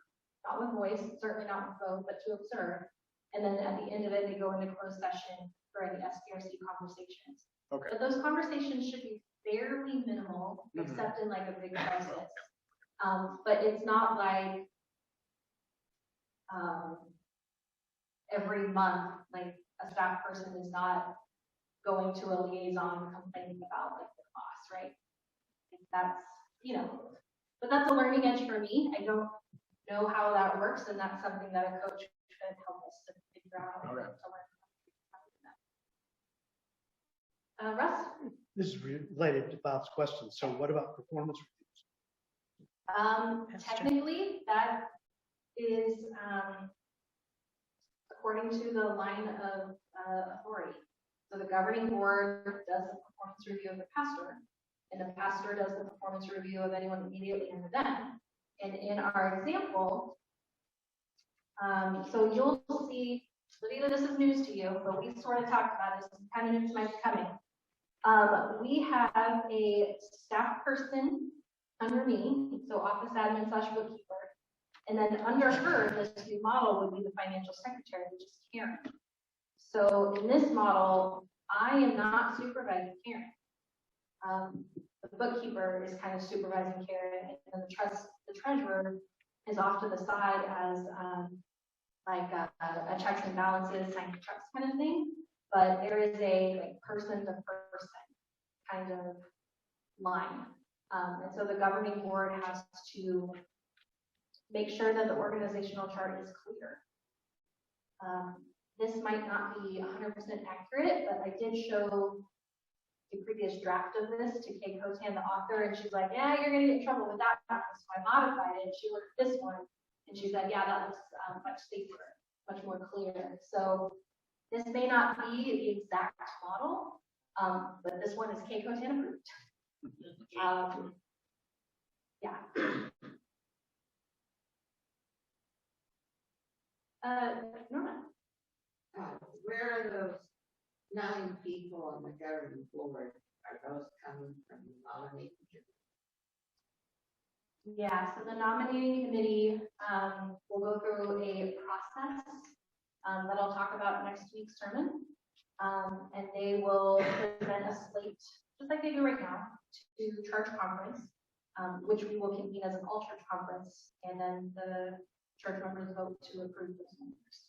S1: not with voice, certainly not with vote, but to observe. And then at the end of it, they go into closed session for any SBRC conversations.
S5: okay.
S1: But those conversations should be fairly minimal, except in like a big crisis. But it's not like every month, like a staff person is not going to a liaison complaining about like the cost, right? That's, but that's a learning edge for me. I don't know how that works, and that's something that a coach could help us to figure out how to learn. Russ?
S6: This is related to Bob's question. So what about performance reviews?
S1: Technically, that is according to the line of authority. So the governing board does the performance review of the pastor, and the pastor does the performance review of anyone immediately under them. And in our example, so you'll see, Lavita, this is news to you, but we sort of talked about this, kind of news might be coming. We have a staff person under me, so office admin / bookkeeper, and then under her, this new model would be the financial secretary, which is Karen. So in this model, I am not supervising Karen. The bookkeeper is kind of supervising Karen, and the treasurer is off to the side as like a checks and balances, signing checks kind of thing. But there is a like person to person kind of line. And so the governing board has to make sure that the organizational chart is clear. This might not be 100% accurate, but I did show the previous draft of this to Kay Kotan, the author, and she's like, yeah, you're gonna get in trouble with that one. So I modified it. She looked at this one, and she said, yeah, that looks much safer, much more clear. So this may not be the exact model, but this one is Kay Kotan approved. Yeah. Norma.
S7: Where are those 9 people on the governing board? Are those coming from the nominating committee?
S1: Yeah, so the nominating committee will go through a process that I'll talk about next week's sermon. And they will present a slate, just like they do right now, to church conference, which we will convene as an all-church conference, and then the church members vote to approve those members.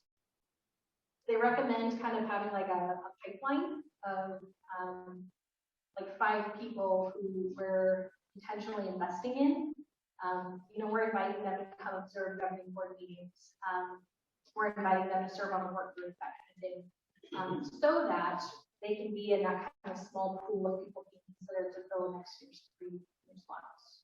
S1: They recommend kind of having like a pipeline of like 5 people who we're intentionally investing in. We're inviting them to come observe governing board meetings. We're inviting them to serve on the work group, that kind of thing, so that they can be in that kind of small pool of people being considered to fill next year's 3 slots.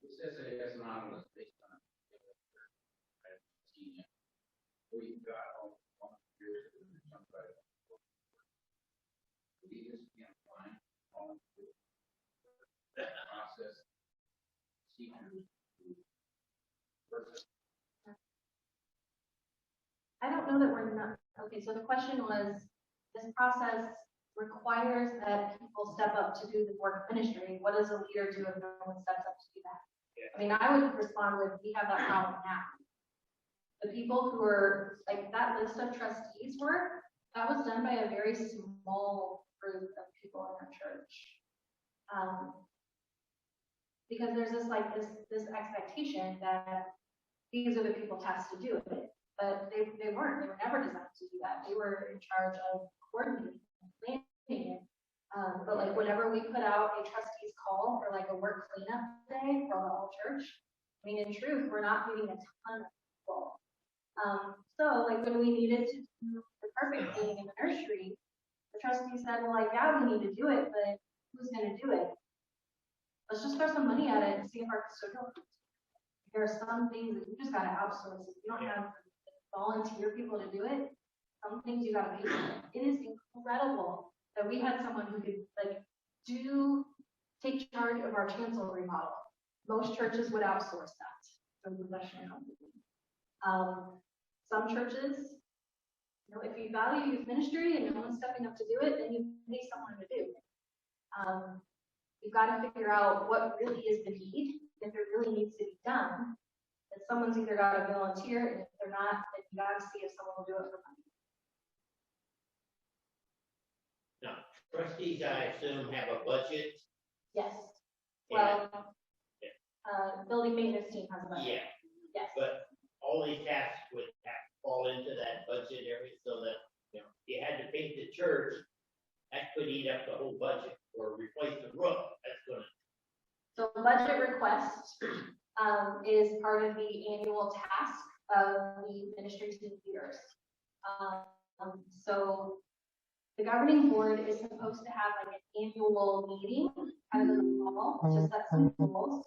S8: It says that it's anonymous based on where you've got all volunteers and somebody. We just can't find all that process.
S1: I don't know that we're not, okay, so the question was, this process requires that people step up to do the work of ministry. What does a leader do if no one steps up to do that? I mean, I would respond with, we have that problem now. The people who are, like that list of trustees work, that was done by a very small group of people in our church. Because there's this expectation that these are the people tasked to do it, but they weren't. They were never designed to do that. They were in charge of coordinating and planning it. But like whenever we put out a trustees call for like a work cleanup day for the whole church, I mean, in truth, we're not meeting a ton of people. So like when we needed to do the carpet cleaning in the nursery, the trustees said, well, like, yeah, we need to do it, but who's going to do it? Let's just throw some money at it and see if our custodial There are some things that you just gotta outsource. If you don't have volunteer people to do it, some things you gotta pay for. It is incredible that we had someone who could take charge of our chancel remodel. Most churches would outsource that to a professional company. Some churches, if you value youth ministry and no one's stepping up to do it, then you pay someone to do it. You've got to figure out what really is the need. If it really needs to be done, then someone's either got to volunteer, and if they're not, then you got to see if someone will do it for money.
S4: Now, trustees, I assume, have a budget.
S1: Yes.
S4: And-
S1: Well, building maintenance team has a budget.
S4: Yeah,
S1: Yes.
S4: but all these tasks would have to fall into that budget area, so that, if you had to paint the church, that could eat up the whole budget, or replace the roof, that's gonna.
S1: So budget request is part of the annual task of the ministry team leaders. So the governing board is supposed to have like an annual meeting kind of in the fall to set some goals.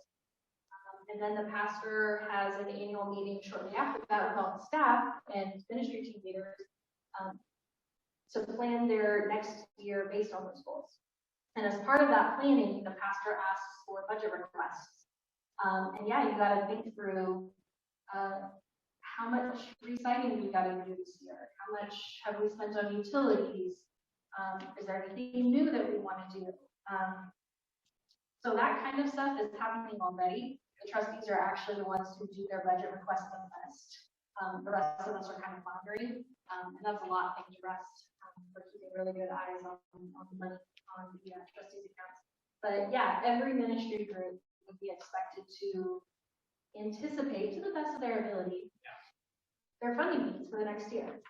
S1: And then the pastor has an annual meeting shortly after that with all the staff and ministry team leaders to plan their next year based on those goals. And as part of that planning, the pastor asks for budget requests. And yeah, you got to think through how much recycling we got to do this year. How much have we spent on utilities? Is there anything new that we want to do? So that kind of stuff is happening already. The trustees are actually the ones who do their budget requests the best. The rest of us are kind of monitoring, and that's a lot. Thank you, rest. For keeping really good eyes on the money on the trustees' accounts. But yeah, every ministry group would be expected to anticipate, to the best of their ability, their funding needs for the next year.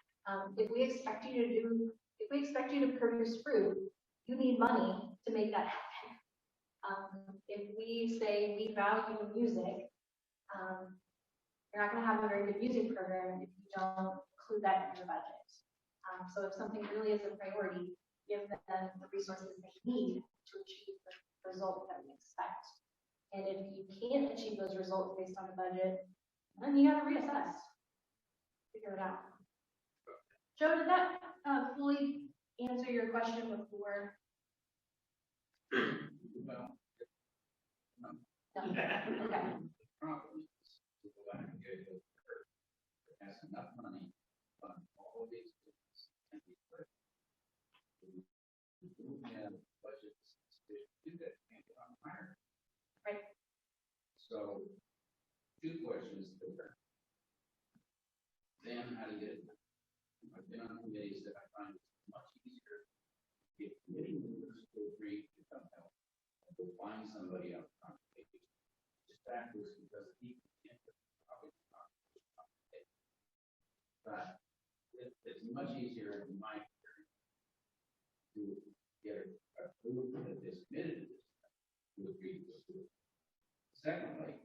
S1: If we expect you to produce fruit, you need money to make that happen. If we say we value music, you're not going to have a very good music program if you don't include that in your budget. So if something really is a priority, give them the resources they need to achieve the results that we expect. And if you can't achieve those results based on the budget, then you got to reassess, figure it out. Joe, did that fully answer your question before?
S8: Well,
S1: No. Okay.
S8: the problem is to go back and get it, it has enough money on all of these things and be put. We have budgets to do that, can't get on fire.
S1: Right.
S8: So, two questions there. Then how do you get it done? I've been on committees that I find it's much easier to get committee members to agree to come help. Go find somebody else on the page. Just backwards because people can't probably not. But it's much easier in my experience to get a group that is committed to this to agree to do it. Secondly,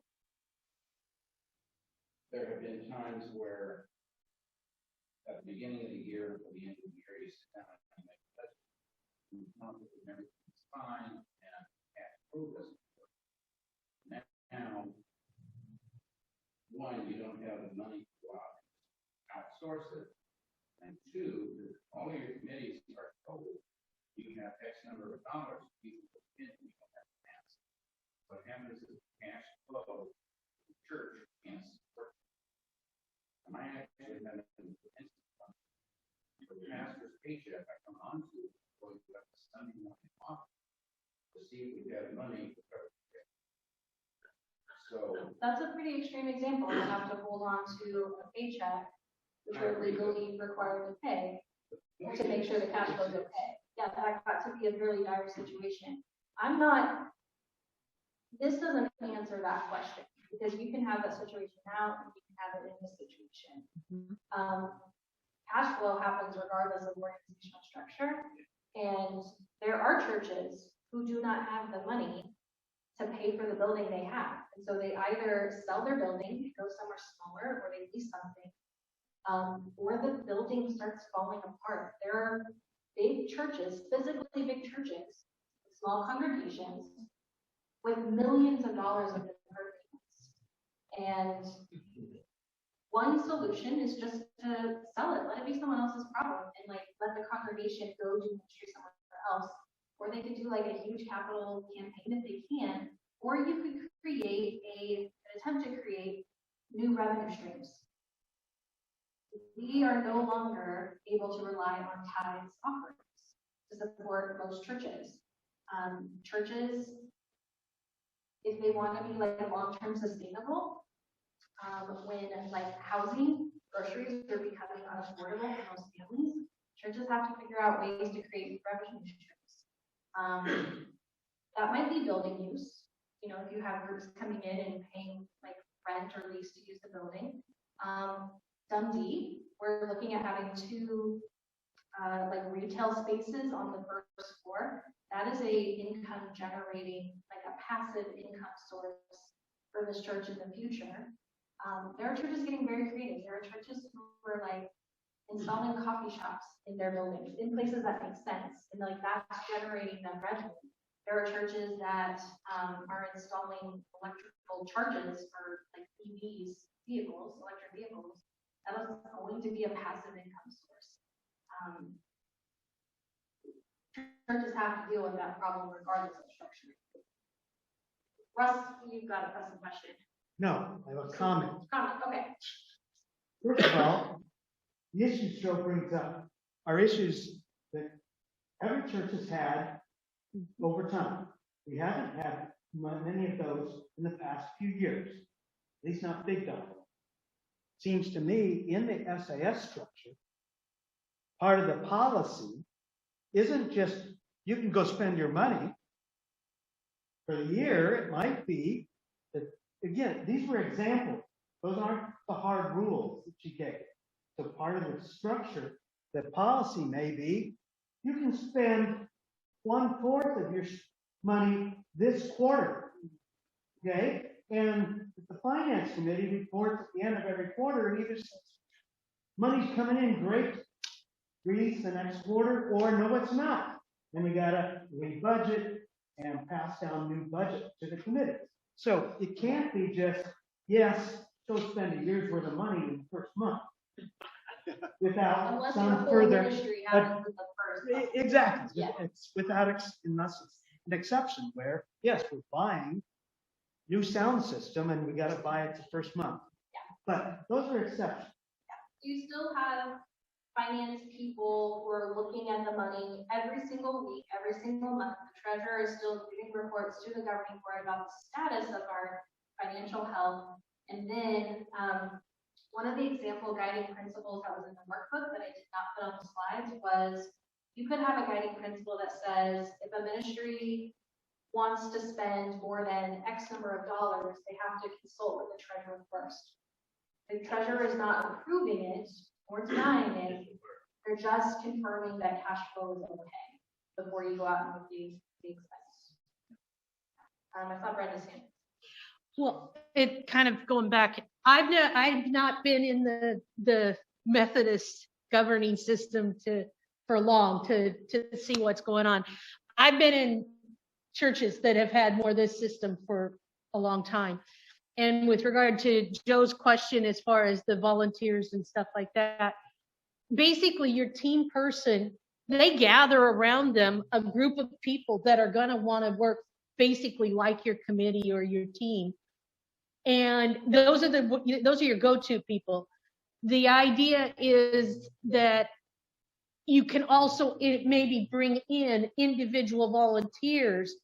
S8: there have been times where at the beginning of the year or the end of the year, you sit down and make a budget. You come up with everything's fine and cash flow doesn't work. Now, one, you don't have the money to go out and outsource it. And two, all your committees are told you have X number of dollars people put in, you don't have to ask. What happens is cash flow, the church can't support. And I actually had an instance for the pastor's paycheck I come on to, so you have the Sunday morning off to see if we have money to cover the check. So
S1: That's a pretty extreme example. You have to hold on to a paycheck, which we're legally required to pay, to make sure the cash flow is okay. Yeah, that got to be a really dire situation. This doesn't answer that question, because you can have that situation now and you can have it in this situation. Cash flow happens regardless of organizational structure, and there are churches who do not have the money to pay for the building they have, and so they either sell their building, go somewhere smaller, or they lease something, or the building starts falling apart. There are big churches, physically big churches, small congregations, with millions of dollars of deferred payments. And one solution is just to sell it, let it be someone else's problem, and like let the congregation go do ministry somewhere else. Or they could do like a huge capital campaign if they can, or you could create an attempt to create new revenue streams. We are no longer able to rely on tithes offerings to support most churches. Churches, if they want to be like long-term sustainable, when like housing, groceries are becoming unaffordable for most families, churches have to figure out ways to create revenue streams. That might be building use. You know, if you have groups coming in and paying like rent or lease to use the building. Dundee, we're looking at having 2 like retail spaces on the first floor. That is a income generating, like a passive income source for this church in the future. There are churches getting very creative. There are churches who are like installing coffee shops in their buildings in places that make sense, and like that's generating them revenue. There are churches that are installing electrical charges for like EVs, electric vehicles. That is going to be a passive income source. Churches have to deal with that problem regardless of structure. Russ, you've got a pressing question.
S6: No, I have a comment.
S1: Okay.
S6: First of all, the issues Joe brings up are issues that every church has had over time. We haven't had many of those in the past few years, at least not big time. Seems to me in the SAS structure, part of the policy isn't just you can go spend your money for the year. It might be that, again, these were examples. Those aren't the hard rules that you gave. So part of the structure, the policy may be you can spend 1/4 of your money this quarter, okay? And the finance committee reports at the end of every quarter, and either says money's coming in, great, release the next quarter, or no, it's not. And we gotta re-budget and pass down new budget to the committee. So it can't be just, yes, go spend a year's worth of money in the first month without
S1: Unless
S6: some
S1: your whole
S6: further.
S1: ministry happens in the first.
S6: Exactly.
S1: Yeah.
S6: It's unless it's an exception where, yes, we're buying new sound system and we got to buy it the first month.
S1: Yeah.
S6: But those are exceptions.
S1: You still have finance people who are looking at the money every single week, every single month. The treasurer is still giving reports to the governing board about the status of our financial health. And then one of the example guiding principles that was in the workbook that I did not put on the slides was you could have a guiding principle that says if a ministry wants to spend more than X number of dollars, they have to consult with the treasurer first. The treasurer is not approving it or denying it. They're just confirming that cash flow is okay before you go out and make the expense. I saw Brenda's hand.
S9: Well, it kind of going back. I've not been in the Methodist governing system for long to see what's going on. I've been in churches that have had more of this system for a long time. And with regard to Joe's question, as far as the volunteers and stuff like that, basically your team person, they gather around them a group of people that are going to want to work basically like your committee or your team. And those are your go-to people. The idea is that you can also maybe bring in individual volunteers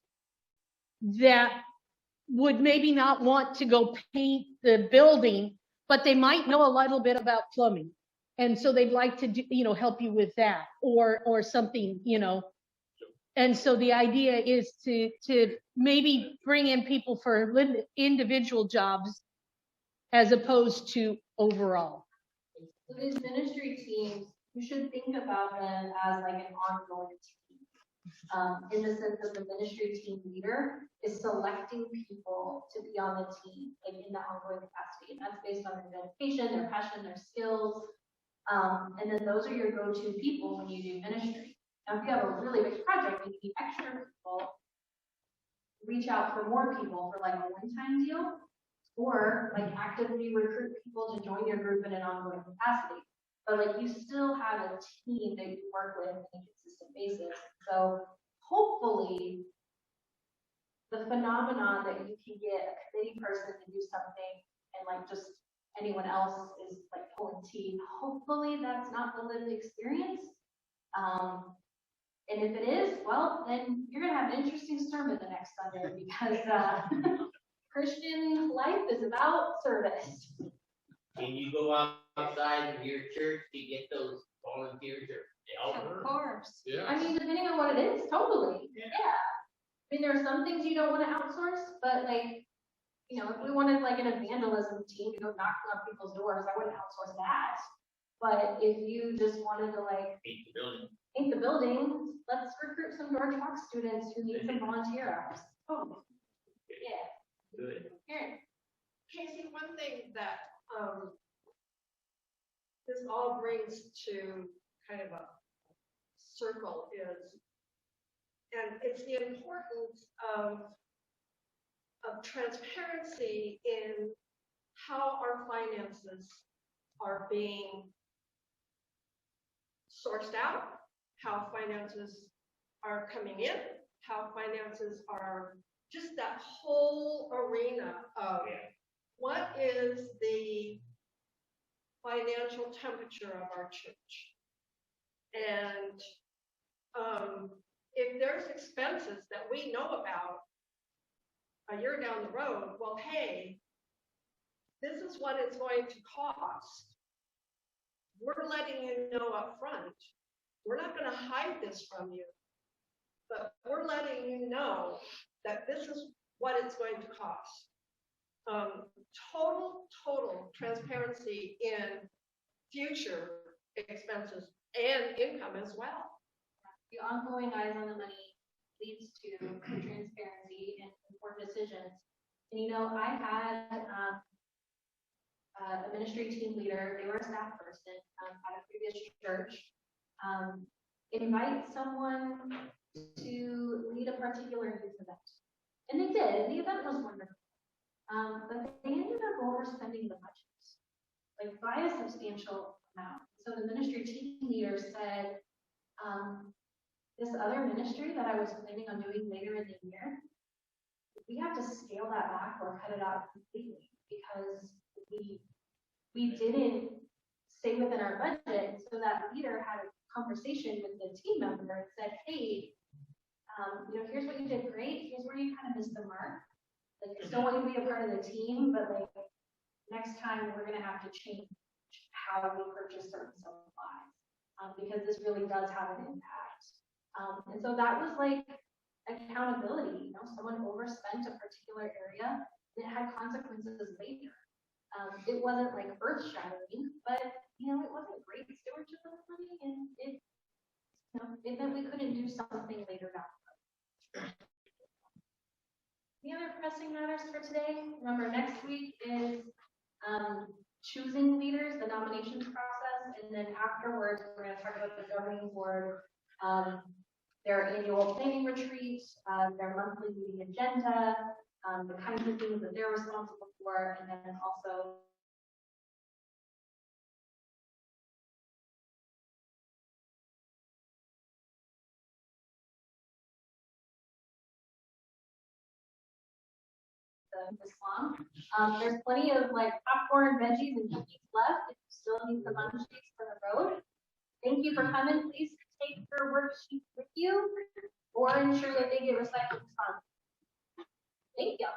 S9: that would maybe not want to go paint the building, but they might know a little bit about plumbing. And so they'd like to do, help you with that or something, And so the idea is to maybe bring in people for individual jobs as opposed to overall.
S1: So these ministry teams, you should think about them as like an ongoing team. In the sense that the ministry team leader is selecting people to be on the team, like in the ongoing capacity. And that's based on their dedication, their passion, their skills. And then those are your go-to people when you do ministry. Now, if you have a really big project and you need extra people, reach out for more people for like a one-time deal. or like actively recruit people to join your group in an ongoing capacity. But like you still have a team that you work with on a consistent basis. So hopefully the phenomenon that you can get a committee person to do something and like just anyone else is like pulling teeth. Hopefully that's not the lived experience. And if it is, well, then you're gonna have an interesting sermon the next Sunday because Christian life is about service.
S4: Can you go outside of your church to get those volunteers or help?
S1: Of course.
S8: Yeah.
S1: I mean, depending on what it is, totally. Yeah. I mean, there are some things you don't want to outsource, but like, you know, if we wanted like an evangelism team to go knocking on people's doors, I wouldn't outsource that. But if you just wanted to like
S4: Paint the building.
S1: paint the building, let's recruit some George Fox students who need some volunteer hours. Oh, yeah.
S4: Good.
S1: Here.
S10: Casey, one thing that this all brings to kind of a circle is, and it's the importance of transparency in how our finances are being sourced out, how finances are coming in, how finances are, just that whole arena of what is the financial temperature of our church. And if there's expenses that we know about a year down the road, well, hey, this is what it's going to cost. We're letting you know up front. We're not going to hide this from you, but we're letting you know that this is what it's going to cost. Total transparency in future expenses and income as well.
S1: The ongoing eyes on the money leads to transparency and important decisions. And you know, I had a ministry team leader, they were a staff person at a previous church, invite someone to lead a particular youth event. And they did, and the event was wonderful. But they ended up overspending the budget, like by a substantial amount. So the ministry team leader said, this other ministry that I was planning on doing later in the year, we have to scale that back or cut it out completely because we didn't stay within our budget. So that leader had a conversation with the team member and said, hey, you know, here's what you did great. Here's where you kind of missed the mark. Like, I still want you to be a part of the team, but like next time we're going to have to change how we purchase certain supplies because this really does have an impact. And so that was like accountability. You know, someone overspent a particular area and it had consequences later. It wasn't like earth shattering, but you know, it wasn't great stewardship of the money, and it, you know, it meant we couldn't do something later down the road. Any other pressing matters for today? Remember, next week is choosing leaders, the nominations process, and then afterwards we're going to talk about the governing board, their annual planning retreat, their monthly meeting agenda, the kinds of things that they're responsible for, and then also this long. There's plenty of like popcorn, veggies, and cookies left if you still need some munchies for the road. Thank you for coming. Please take your worksheets with you or ensure that they get recycled responsibly. Thank you.